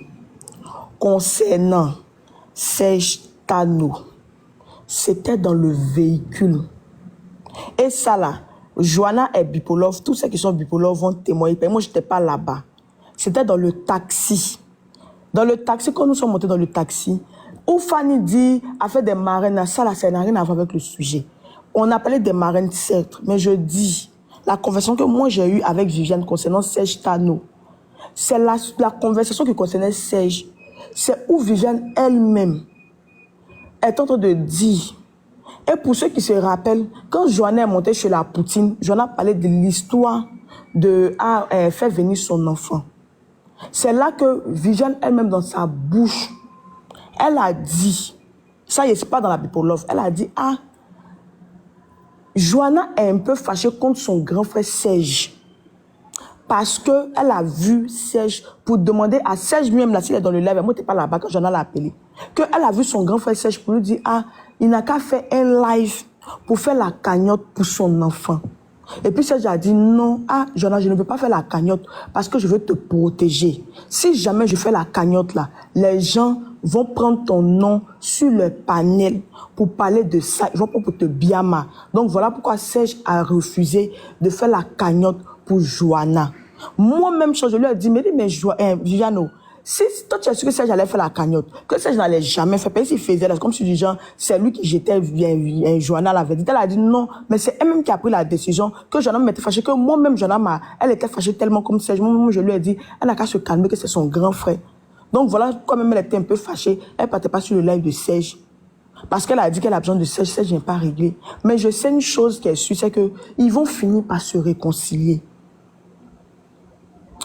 concernant Serge Tano, c'était dans le véhicule. Et ça là, Joanna est bipolove, tous ceux qui sont bipolove vont témoigner. Moi, je n'étais pas là-bas. C'était dans le taxi. Dans le taxi, quand nous sommes montés dans le taxi, où Fanny dit, a fait des marraines, ça là, ça n'a rien à voir avec le sujet. On a parlé des marraines, certes, mais je dis, la conversation que moi j'ai eue avec Viviane concernant Serge Tano, c'est la conversation qui concernait Serge. C'est où Viviane elle-même est en train de dire. Et pour ceux qui se rappellent, quand Joanna est montée chez la Poutine, Joanna parlait de l'histoire de faire venir son enfant. C'est là que Viviane elle-même dans sa bouche, elle a dit, ça y est, c'est pas dans la bipolove, elle a dit, Joanna est un peu fâchée contre son grand frère Serge. Parce qu'elle a vu Serge, pour demander à Serge lui-même, là, s'il est dans le live, moi, t'es pas là-bas quand Joanna l'a appelé, qu'elle a vu son grand frère Serge pour lui dire, il n'a qu'à faire un live pour faire la cagnotte pour son enfant. Et puis Serge a dit, non, Joanna, je ne veux pas faire la cagnotte parce que je veux te protéger. Si jamais je fais la cagnotte là, les gens vont prendre ton nom sur le panel pour parler de ça, ils vont pas pour te biama. Donc voilà pourquoi Serge a refusé de faire la cagnotte pour Joanna. Moi-même, je lui ai dit, mais Viviano, si toi tu as su que Serge allait faire la cagnotte, que Serge n'allait jamais faire, parce qu'il faisait, comme si du genre, c'est lui qui jetait Joanna l'avait dit. Elle a dit non, mais c'est elle-même qui a pris la décision, que Joanna m'était fâchée, que moi-même, Joanna, elle était fâchée tellement comme Serge. Moi, je lui ai dit, elle n'a qu'à se calmer, que c'est son grand frère. Donc voilà, quand même elle était un peu fâchée, elle ne partait pas sur le live de Serge. Parce qu'elle a dit qu'elle a besoin de Serge, Serge n'est pas réglé. Mais je sais une chose qui est sûre, c'est qu'ils vont finir par se réconcilier.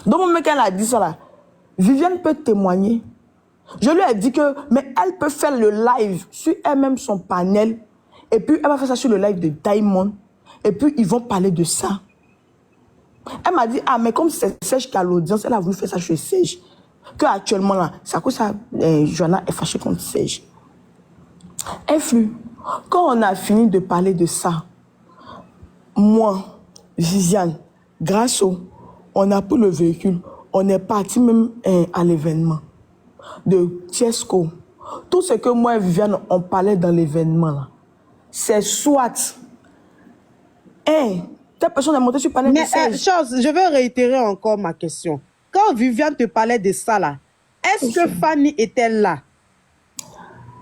Donc, mon mec, elle a dit ça là. Viviane peut témoigner. Je lui ai dit que, mais elle peut faire le live sur elle-même, son panel. Et puis, elle va faire ça sur le live de Diamond. Et puis, ils vont parler de ça. Elle m'a dit, mais comme c'est Serge qui a l'audience, elle a voulu faire ça chez Serge. Que actuellement là, c'est à cause ça, Joanna est fâchée contre Serge. Influe. Quand on a fini de parler de ça, moi, Viviane, grâce on a pris le véhicule, on est parti même à l'événement de Tiesco. Tout ce que moi et Viviane, on parlait dans l'événement là, c'est soit telle personne est montée sur le panel de Serge. Chose, je vais réitérer encore ma question. Quand Viviane te parlait de ça là, est-ce que Fanny était là?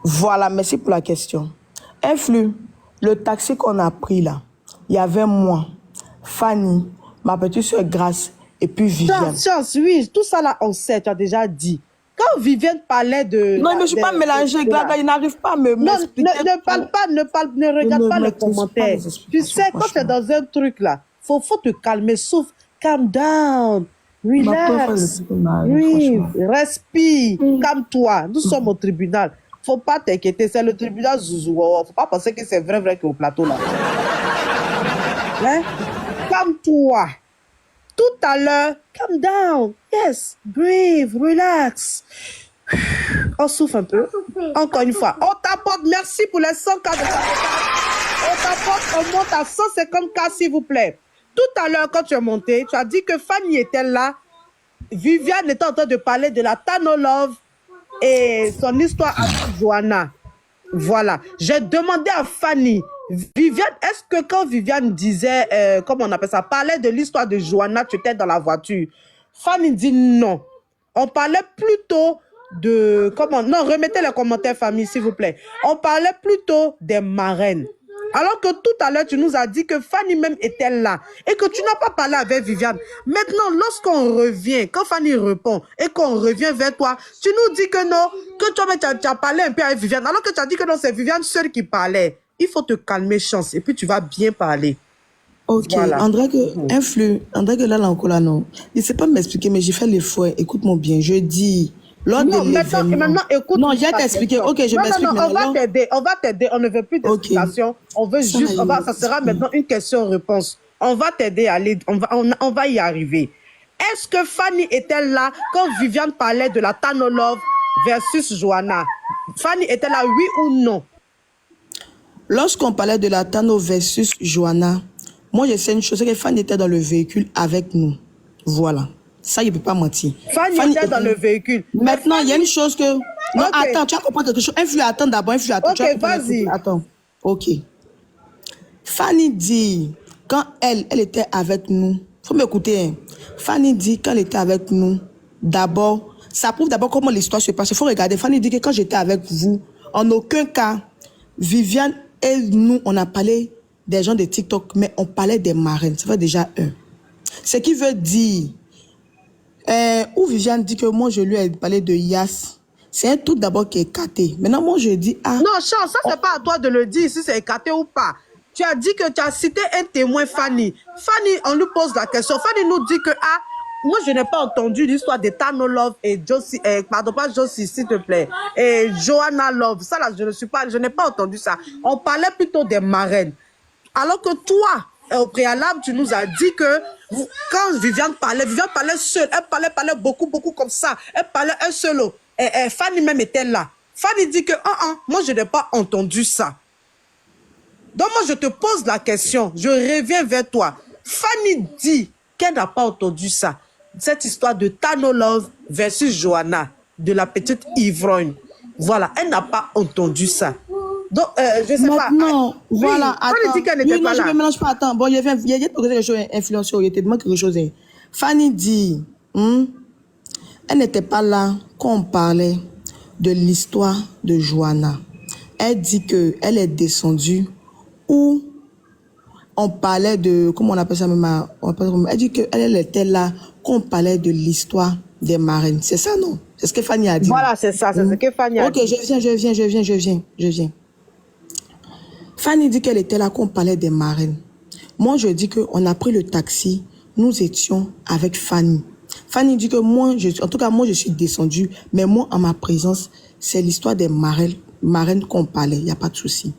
Voilà, merci pour la question. Influe, le taxi qu'on a pris là, il y avait moi, Fanny, ma petite soeur Grace et puis Viviane. Chance, oui, tout ça là, on sait, tu as déjà dit. Quand Viviane parlait de... Non, je ne suis pas mélangée, il n'arrive pas à m'expliquer. Non, ne regarde pas les commentaires. Tu sais, quand tu es dans un truc là, faut te calmer, souffle, calm down, relax, oui, respire, calme-toi. Nous sommes au tribunal. Faut pas t'inquiéter, c'est le tribunal Zouzou. Faut pas penser que c'est vrai qu'au plateau là. Hein? Calme-toi. Tout à l'heure, calm down. Yes, breathe, relax. On souffle un peu. Encore une fois, on t'apporte. Merci pour les 100 cas de on monte à 150K, s'il vous plaît. Tout à l'heure, quand tu es monté, tu as dit que Fanny était là. Viviane était en train de parler de la Tano Love et son histoire avec Joanna. Voilà. J'ai demandé à Fanny, Viviane, est-ce que quand Viviane disait, comment on appelle ça, parlait de l'histoire de Joanna, tu étais dans la voiture? Fanny dit non. On parlait plutôt de... Comment? Non, remettez les commentaires, famille, s'il vous plaît. On parlait plutôt des marraines. Alors que tout à l'heure, tu nous as dit que Fanny même était là et que tu n'as pas parlé avec Viviane. Maintenant, lorsqu'on revient, quand Fanny répond et qu'on revient vers toi, tu nous dis que non, que toi-même, tu as parlé un peu avec Viviane, alors que tu as dit que non, c'est Viviane seule qui parlait. Il faut te calmer, chance, et puis tu vas bien parler. Ok, Voilà. André que là, encore là, non. Il ne sait pas m'expliquer, mais j'ai fait l'effort. Écoute-moi bien, je dis... Lors Non, de maintenant, écoute. Non, j'ai t'expliqué. Ok, je m'explique. Non, on va t'aider. On ne veut plus d'explication. On veut Ça juste, va, ça sera maintenant une question-réponse. On va t'aider à aller, on va y arriver. Est-ce que Fanny était là quand Viviane parlait de la Tano Love versus Joanna? Fanny était là, oui ou non? Lorsqu'on parlait de la Tano versus Joanna, moi, je sais une chose, c'est que Fanny était dans le véhicule avec nous. Voilà. Ça, il ne peut pas mentir. Fanny était dans le véhicule. Maintenant, il y a une chose que... Non, attends, tu vas comprendre quelque chose. Attends d'abord, Ok, vas-y. Attends. Ok. Fanny dit, quand elle était avec nous, il faut m'écouter. Hein. Fanny dit, quand elle était avec nous, d'abord, ça prouve d'abord comment l'histoire se passe. Il faut regarder. Fanny dit que quand j'étais avec vous, en aucun cas, Viviane et nous, on a parlé des gens de TikTok, mais on parlait des marraines. Ça fait déjà un. Ce qui veut dire... où Viviane dit que moi, je lui ai parlé de Yas. C'est un truc d'abord qui est écarté. Maintenant, moi, je dis... Ah, non, Charles, ça, c'est pas à toi de le dire si c'est écarté ou pas. Tu as dit que tu as cité un témoin, Fanny. Fanny, on lui pose la question. Fanny nous dit que, ah, moi, je n'ai pas entendu l'histoire de Tano Love et Josie, pardon, pas Josie, s'il te plaît, et Joanna Love. Ça, là, je n'ai pas entendu ça. On parlait plutôt des marraines. Alors que toi, au préalable, tu nous as dit que quand Viviane parlait seule. Elle parlait beaucoup comme ça. Elle parlait un seul. Et Fanny même était là. Fanny dit que, moi, je n'ai pas entendu ça. Donc, moi, je te pose la question. Je reviens vers toi. Fanny dit qu'elle n'a pas entendu ça. Cette histoire de Tano Love versus Joanna, de la petite ivrogne. Voilà, elle n'a pas entendu ça. Donc, je sais pas. Maintenant, voilà, oui, Fanny dit qu'elle n'était pas là. Je ne mélange pas. Attends, bon, il y a quelque chose influencé, il y a quelque chose. Fanny dit, elle n'était pas là quand on parlait de l'histoire de Joanna. Elle dit qu'elle est descendue où on parlait de, comment on appelle ça même, elle dit qu'elle était là quand on parlait de l'histoire des marraines. C'est ça, non? C'est ce que Fanny a dit. Voilà, c'est ça, c'est ce que Fanny a dit. Ok, je viens. Fanny dit qu'elle était là quand on parlait des marraines. Moi, je dis qu'on a pris le taxi, nous étions avec Fanny. Fanny dit que moi, en tout cas, moi, je suis descendue, mais moi, en ma présence, c'est l'histoire des marraines qu'on parlait, il n'y a pas de souci.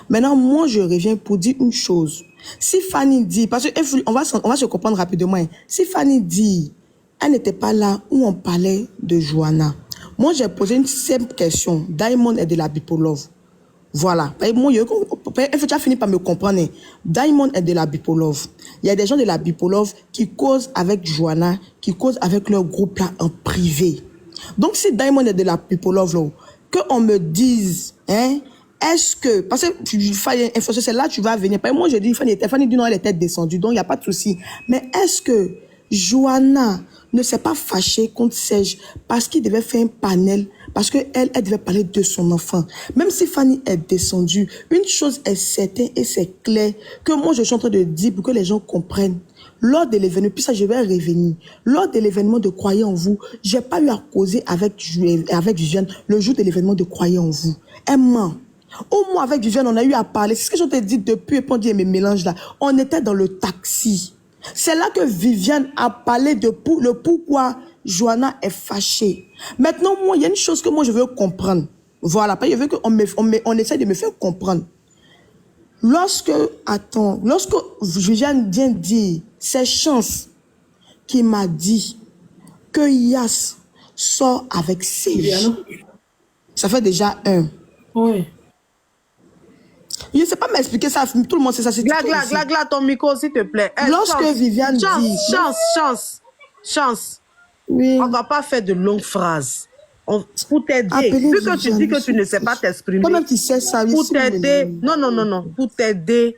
Maintenant, moi, je reviens pour dire une chose. Si Fanny dit, parce qu'on va se comprendre rapidement, si Fanny dit, elle n'était pas là où on parlait de Joanna. Moi, j'ai posé une simple question. Diamond est de la bipolove. Voilà. Moi, il faut déjà finir par me comprendre. Diamond est de la bipolove. Il y a des gens de la bipolove qui causent avec Joanna, qui causent avec leur groupe là en privé. Donc, si Diamond est de la bipolove, là, qu'on me dise, est-ce que, parce que c'est là tu vas venir. Moi, je dis, Fanny dit non, elle était descendue, donc il n'y a pas de souci. Mais est-ce que Joanna ne s'est pas fâchée contre Serge parce qu'il devait faire un panel, parce qu'elle devait parler de son enfant? Même si Fanny est descendue, une chose est certaine et c'est clair que moi, je suis en train de dire pour que les gens comprennent. Lors de l'événement, puis ça, je vais revenir. Lors de l'événement de Croyez en vous, j'ai pas eu à causer avec Viviane le jour de l'événement de Croyez en vous. Elle ment. Au moins, avec Viviane, on a eu à parler. C'est ce que je t'ai dit depuis, et puis on dit mes mélanges là. On était dans le taxi. C'est là que Viviane a parlé de le pourquoi Joanna est fâchée. Maintenant, moi, il y a une chose que moi, je veux comprendre. Voilà, je veux qu'on essaie de me faire comprendre. Lorsque Viviane vient dire, c'est Chance qui m'a dit que Yas sort avec Serge. Ça fait déjà un. Oui. Je ne sais pas m'expliquer ça. Tout le monde sait ça. Gla, ton micro, s'il te plaît. Lorsque Viviane dit... Chance. Oui. On ne va pas faire de longues phrases. Pour t'aider, vu que tu dis que tu ne sais pas t'exprimer. Toi-même, tu sais ça. Pour t'aider, non. Pour t'aider,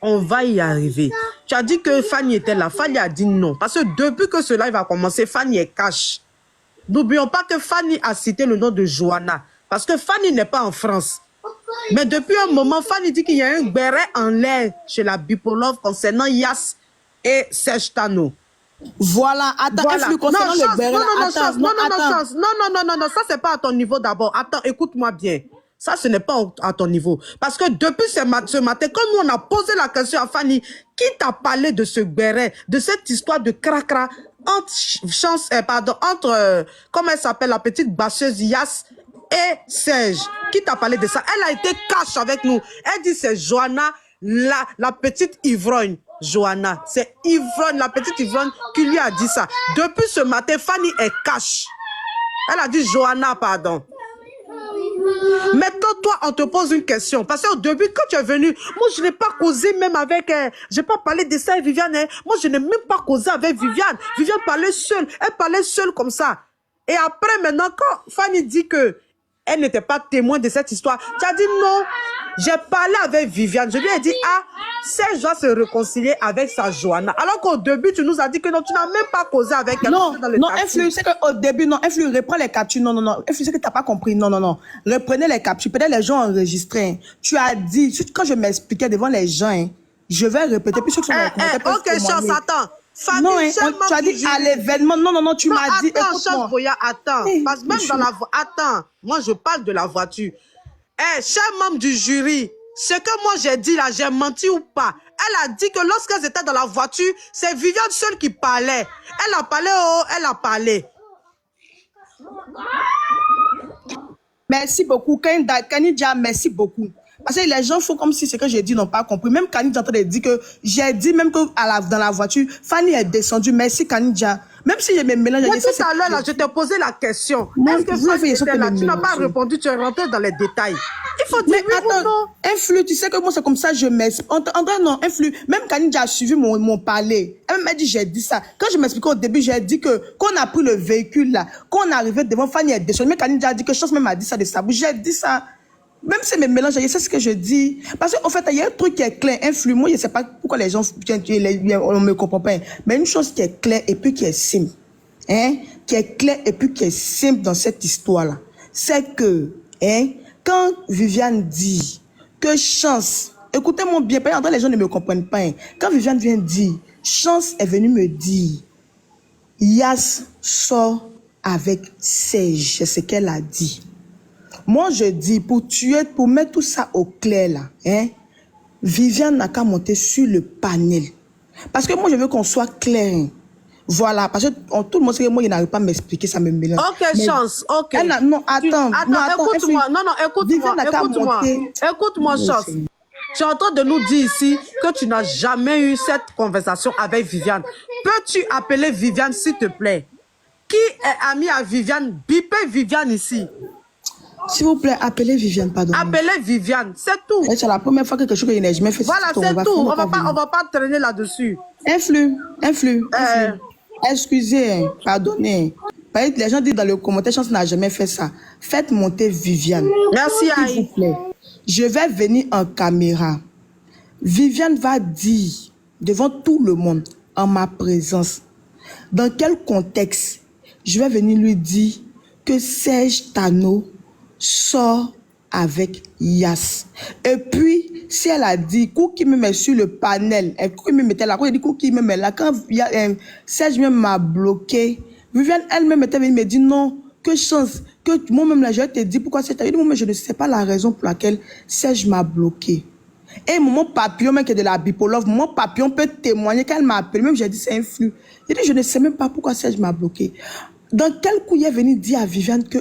on va y arriver. Tu as dit que Fanny était là. Fanny a dit non. Parce que depuis que ce live a commencé, Fanny est cash. N'oublions pas que Fanny a cité le nom de Johanna. Parce que Fanny n'est pas en France. Mais depuis un moment, Fanny dit qu'il y a un béret en l'air chez la Bipolov concernant Yas et Serge Tano. Voilà, attends, voilà. concernant le béret. Non, ça c'est pas à ton niveau d'abord. Attends, écoute-moi bien. Ça, ce n'est pas à ton niveau. Parce que depuis ce matin, quand nous on a posé la question à Fanny, qui t'a parlé de ce béret, de cette histoire de cracra entre comment elle s'appelle, la petite basseuse Yas et Serge, qui t'a parlé de ça? Elle a été cash avec nous. Elle dit c'est Johanna, la petite ivrogne. Johanna, c'est ivrogne, la petite ivrogne qui lui a dit ça. Depuis ce matin, Fanny est cash. Elle a dit Johanna, pardon. Maintenant, toi, on te pose une question. Parce qu'au début, quand tu es venu, moi, je n'ai pas causé même avec... je n'ai pas parlé de ça avec Viviane. Moi, je n'ai même pas causé avec Viviane. Viviane parlait seule. Elle parlait seule comme ça. Et après, maintenant, quand Fanny dit que elle n'était pas témoin de cette histoire, tu as dit non. J'ai parlé avec Viviane. Je lui ai dit, Serge doit se réconcilier avec sa Johanna. Alors qu'au début, tu nous as dit que non, tu n'as même pas causé avec elle. Non, Influ, c'est qu'au début, non, Influ, reprends les captures. Non. Influ, c'est que tu n'as pas compris. Non. Reprenez les captures. Peut-être les gens ont enregistré. Tu as dit, quand je m'expliquais devant les gens, je vais répéter. Puis ceux qui sont dans les commentaires, ok, Chance, attends. Fanny, non, tu as dit à l'événement. Non, tu m'as dit. Attends, Boya, attends. Parce que même dans la voiture. Attends, moi, je parle de la voiture. Cher membre du jury, ce que moi j'ai dit là, j'ai menti ou pas? Elle a dit que lorsqu'elles étaient dans la voiture, c'est Viviane seule qui parlait. Elle a parlé, elle a parlé. Merci beaucoup. Kanidia, merci beaucoup. Parce que les gens font comme si ce que j'ai dit n'ont pas compris. Même Kanidia est en train de dire que j'ai dit même que dans la voiture, Fanny est descendue. Merci Kanidia. Même si je me mélange. Moi, tout à l'heure, je t'ai posé la question. Est-ce que Fanny était là? Tu n'as pas répondu, tu es rentré dans les détails. Il faut dire oui ou non. Influ, tu sais que moi, c'est comme ça, je m'explique. Non, Influ, même Kanidia a suivi mon parler. Elle m'a dit, j'ai dit ça. Quand je m'expliquais au début, j'ai dit que quand on a pris le véhicule là, quand on est arrivé devant, Fanny est descendue. Mais Kanidia a dit que Chance même a dit ça de sa bouche. J'ai dit ça. Même si mes mélanges, c'est ce que je dis. Parce qu'en fait, il y a un truc qui est clair, influe. Moi, je ne sais pas pourquoi les gens, on ne me comprend pas. Mais une chose qui est claire et puis qui est simple, qui est claire et puis qui est simple dans cette histoire-là, c'est que, quand Viviane dit que Chance, écoutez-moi bien, parce que les gens ne me comprennent pas. Quand Viviane vient dire, Chance est venue me dire, Yas sort avec Serge, c'est ce qu'elle a dit. Moi, je dis, pour mettre tout ça au clair, là, Viviane n'a qu'à monter sur le panel. Parce que moi, je veux qu'on soit clair. Voilà, parce que tout le monde sait que moi, il n'arrive pas à m'expliquer, ça me mélange. Ok, mais Chance, ok. Non, attends, écoute-moi. Écoute-moi, Chance. Tu es en train de nous dire ici que tu n'as jamais eu cette conversation avec Viviane. Peux-tu appeler Viviane, s'il te plaît? Qui est ami à Viviane? Bipez Viviane ici. S'il vous plaît, appelez Viviane, pardon. Appelez Viviane, c'est tout. C'est la première fois que quelque chose que je n'ai jamais fait. Voilà, c'est tout. On va pas traîner là-dessus. Influe. Excusez, pardonnez. Les gens disent dans le commentaire, Chance n'a jamais fait ça. Faites monter Viviane. Merci, Aïe. S'il vous plaît. Je vais venir en caméra. Viviane va dire devant tout le monde, en ma présence, dans quel contexte je vais venir lui dire que Serge Tano sort avec Yas. Et puis, si elle a dit, Kouki me met sur le panel, Kouki me mettait là, quand elle dit Kouki me met là, quand Serge même m'a bloqué, Viviane elle-même était venue me dire non, que Chance, que moi-même là, je te dis pourquoi c'est arrivé, moi je ne sais pas la raison pour laquelle Serge m'a bloqué. Et mon papillon, même qui est de la Bipolov, mon papillon peut témoigner qu'elle m'a appelé, même j'ai dit c'est influ. J'ai dit je ne sais même pas pourquoi Serge m'a bloqué. Dans quel coup il est venu dire à Viviane que,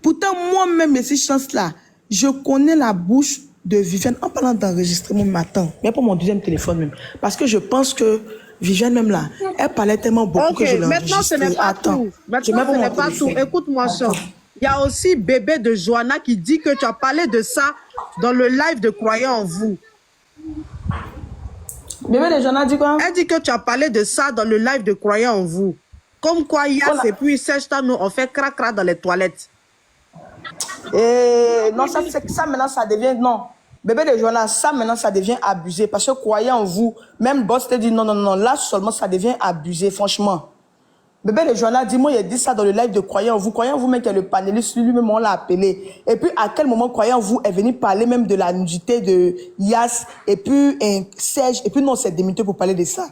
pourtant moi-même, ces chances-là, je connais la bouche de Viviane en parlant d'enregistrement matin, mais pour mon deuxième téléphone même. Parce que je pense que Viviane même là, elle parlait tellement beaucoup que je l'ai enregistré. Maintenant ce n'est pas tout. Maintenant ce n'est pas tout. Écoute-moi ça. Il y a aussi bébé de Johanna qui dit que tu as parlé de ça dans le live de Croyant en vous. Bébé de Joanna dit quoi? Elle dit que tu as parlé de ça dans le live de Croyant en vous. Comme quoi, Yas et puis Serge Tano ont fait crac-crac dans les toilettes. Et non, ça maintenant, ça devient... Non. Bébé de Joanna, ça maintenant, ça devient abusé. Parce que croyant en vous, même Boss te dit non, non, non, là seulement, ça devient abusé, franchement. Bébé de Joanna, dis-moi, il a dit ça dans le live de Croyant en vous. Croyant en vous, même, qui est le panéliste, lui-même, on l'a appelé. Et puis, à quel moment Croyant en vous est venu parler même de la nudité de Yas, et puis Serge, et puis non, c'est démité pour parler de ça.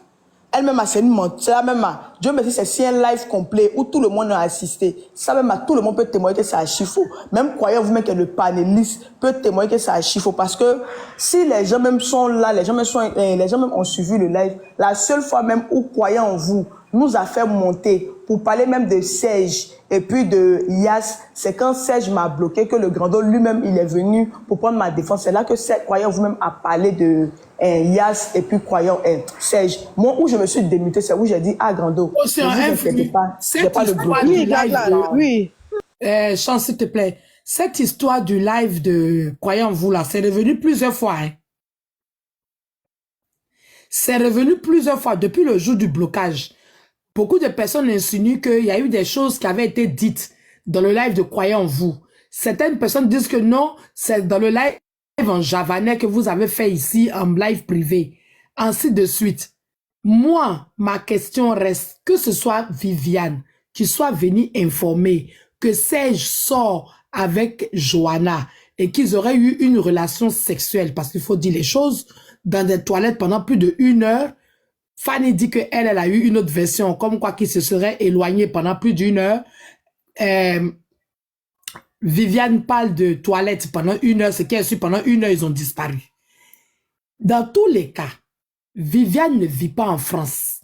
Elle-même, c'est une menteur, même, Dieu merci, c'est un live complet où tout le monde a assisté. Ça même, tout le monde peut témoigner que c'est à Chifo. Même Croyant vous, même que le panéliste peut témoigner que c'est à Chifo. Parce que si les gens même sont là, les gens même ont suivi le live, la seule fois même où Croyant en vous nous a fait monter pour parler même de Serge et puis de Yas, c'est quand Serge m'a bloqué que le grandot lui-même, il est venu pour prendre ma défense. C'est là que Croyant vous-même a parlé de Yas et puis Croyant Serge. Moi, où je me suis démuté, c'est où j'ai dit, ah, grandot, C'est un influx. J'ai pas le bloqué. Oui. Chance, s'il te plaît. Cette histoire du live de Croyant vous là, c'est revenu plusieurs fois. Hein. C'est revenu plusieurs fois depuis le jour du blocage. Beaucoup de personnes insinuent qu'il y a eu des choses qui avaient été dites dans le live de Croyant en vous. Certaines personnes disent que non, c'est dans le live en javanais que vous avez fait ici, en live privé. Ainsi de suite. Moi, ma question reste que ce soit Viviane qui soit venue informer que Serge sort avec Joanna et qu'ils auraient eu une relation sexuelle, parce qu'il faut dire les choses, dans des toilettes pendant plus de 1 heure. Fanny dit qu'elle, elle a eu une autre version, comme quoi qu'ils se seraient éloignés pendant plus d'1 heure. Viviane parle de toilettes pendant 1 heure, ce qui est sûr, pendant 1 heure, ils ont disparu. Dans tous les cas, Viviane ne vit pas en France.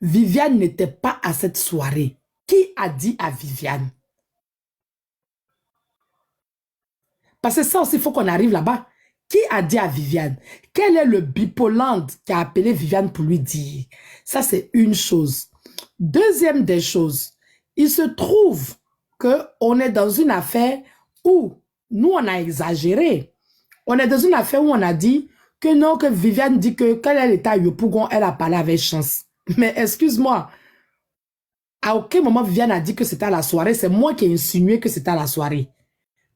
Viviane n'était pas à cette soirée. Qui a dit à Viviane? Parce que ça aussi, il faut qu'on arrive là-bas. Qui a dit à Viviane? Quel est le bipoland qui a appelé Viviane pour lui dire? Ça, c'est une chose. Deuxième des choses, il se trouve qu'on est dans une affaire où nous, on a exagéré. On est dans une affaire où on a dit que non, que Viviane dit que quand elle était à Yopougon, elle a parlé avec Chance. Mais excuse-moi, à aucun moment Viviane a dit que c'était à la soirée. C'est moi qui ai insinué que c'était à la soirée.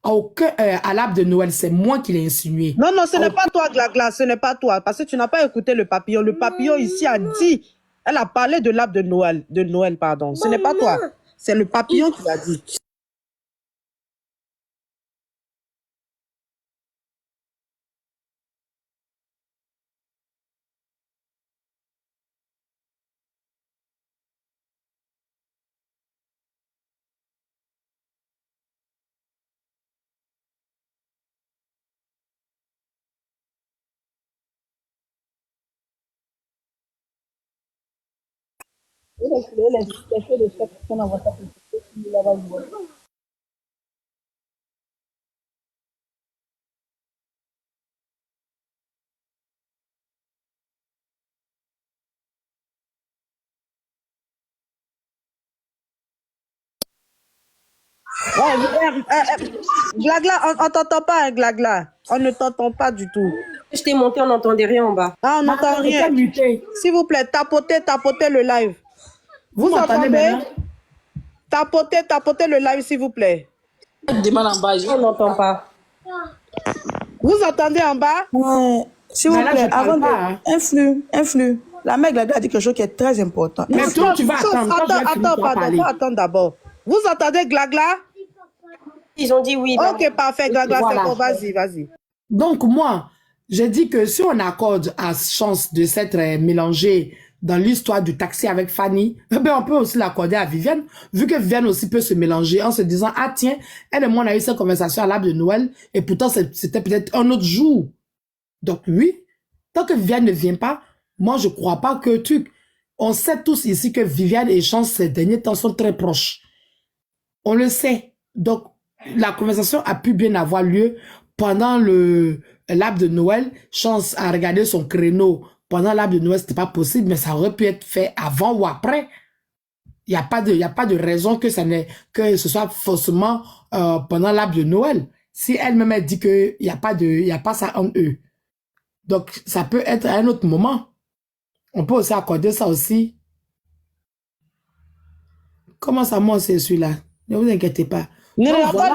À l'arbre de Noël, c'est moi qui l'ai insinué. Non, non, ce n'est pas toi, Glagla, ce n'est pas toi. Parce que tu n'as pas écouté le papillon. Le papillon ici a dit, elle a parlé de l'arbre de Noël, pardon. Ce n'est pas toi. C'est le papillon qui l'a dit. Glagla, on t'entend pas, hein, Glagla. On ne t'entend pas du tout. Je t'ai monté, on n'entendait rien en bas. Ah, on n'entend rien. S'il vous plaît, tapotez le live. Vous entendez? Tapotez le live, s'il vous plaît. On n'entend pas. Vous entendez en bas? Ouais. S'il vous plaît, avant de... Influe. La mère Glagla a dit quelque chose qui est très important. Mais toi, tu vas attendre. Attends d'abord. Vous entendez Glagla? Ils ont dit oui. Ok, parfait, Glagla, c'est bon, vas-y. Donc, moi, j'ai dit que si on accorde à Chance de s'être mélangé dans l'histoire du taxi avec Fanny, ben on peut aussi l'accorder à Viviane, vu que Viviane aussi peut se mélanger en se disant, ah tiens, elle et moi, on a eu cette conversation à l'arbre de Noël, et pourtant, c'était peut-être un autre jour. Donc, oui, tant que Viviane ne vient pas, moi, je crois pas que on sait tous ici que Viviane et Chance, ces derniers temps, sont très proches. On le sait. Donc, la conversation a pu bien avoir lieu pendant l'arbre de Noël. Chance a regardé son créneau pendant l'arbre de Noël, c'était pas possible, mais ça aurait pu être fait avant ou après. Il n'y a pas de raison que ce soit forcément pendant l'arbre de Noël. Si elle-même elle dit qu'il n'y a pas ça en eux. Donc, ça peut être à un autre moment. On peut aussi accorder ça aussi. Comment ça, moi, c'est celui-là? Ne vous inquiétez pas. Ne Donc, voilà.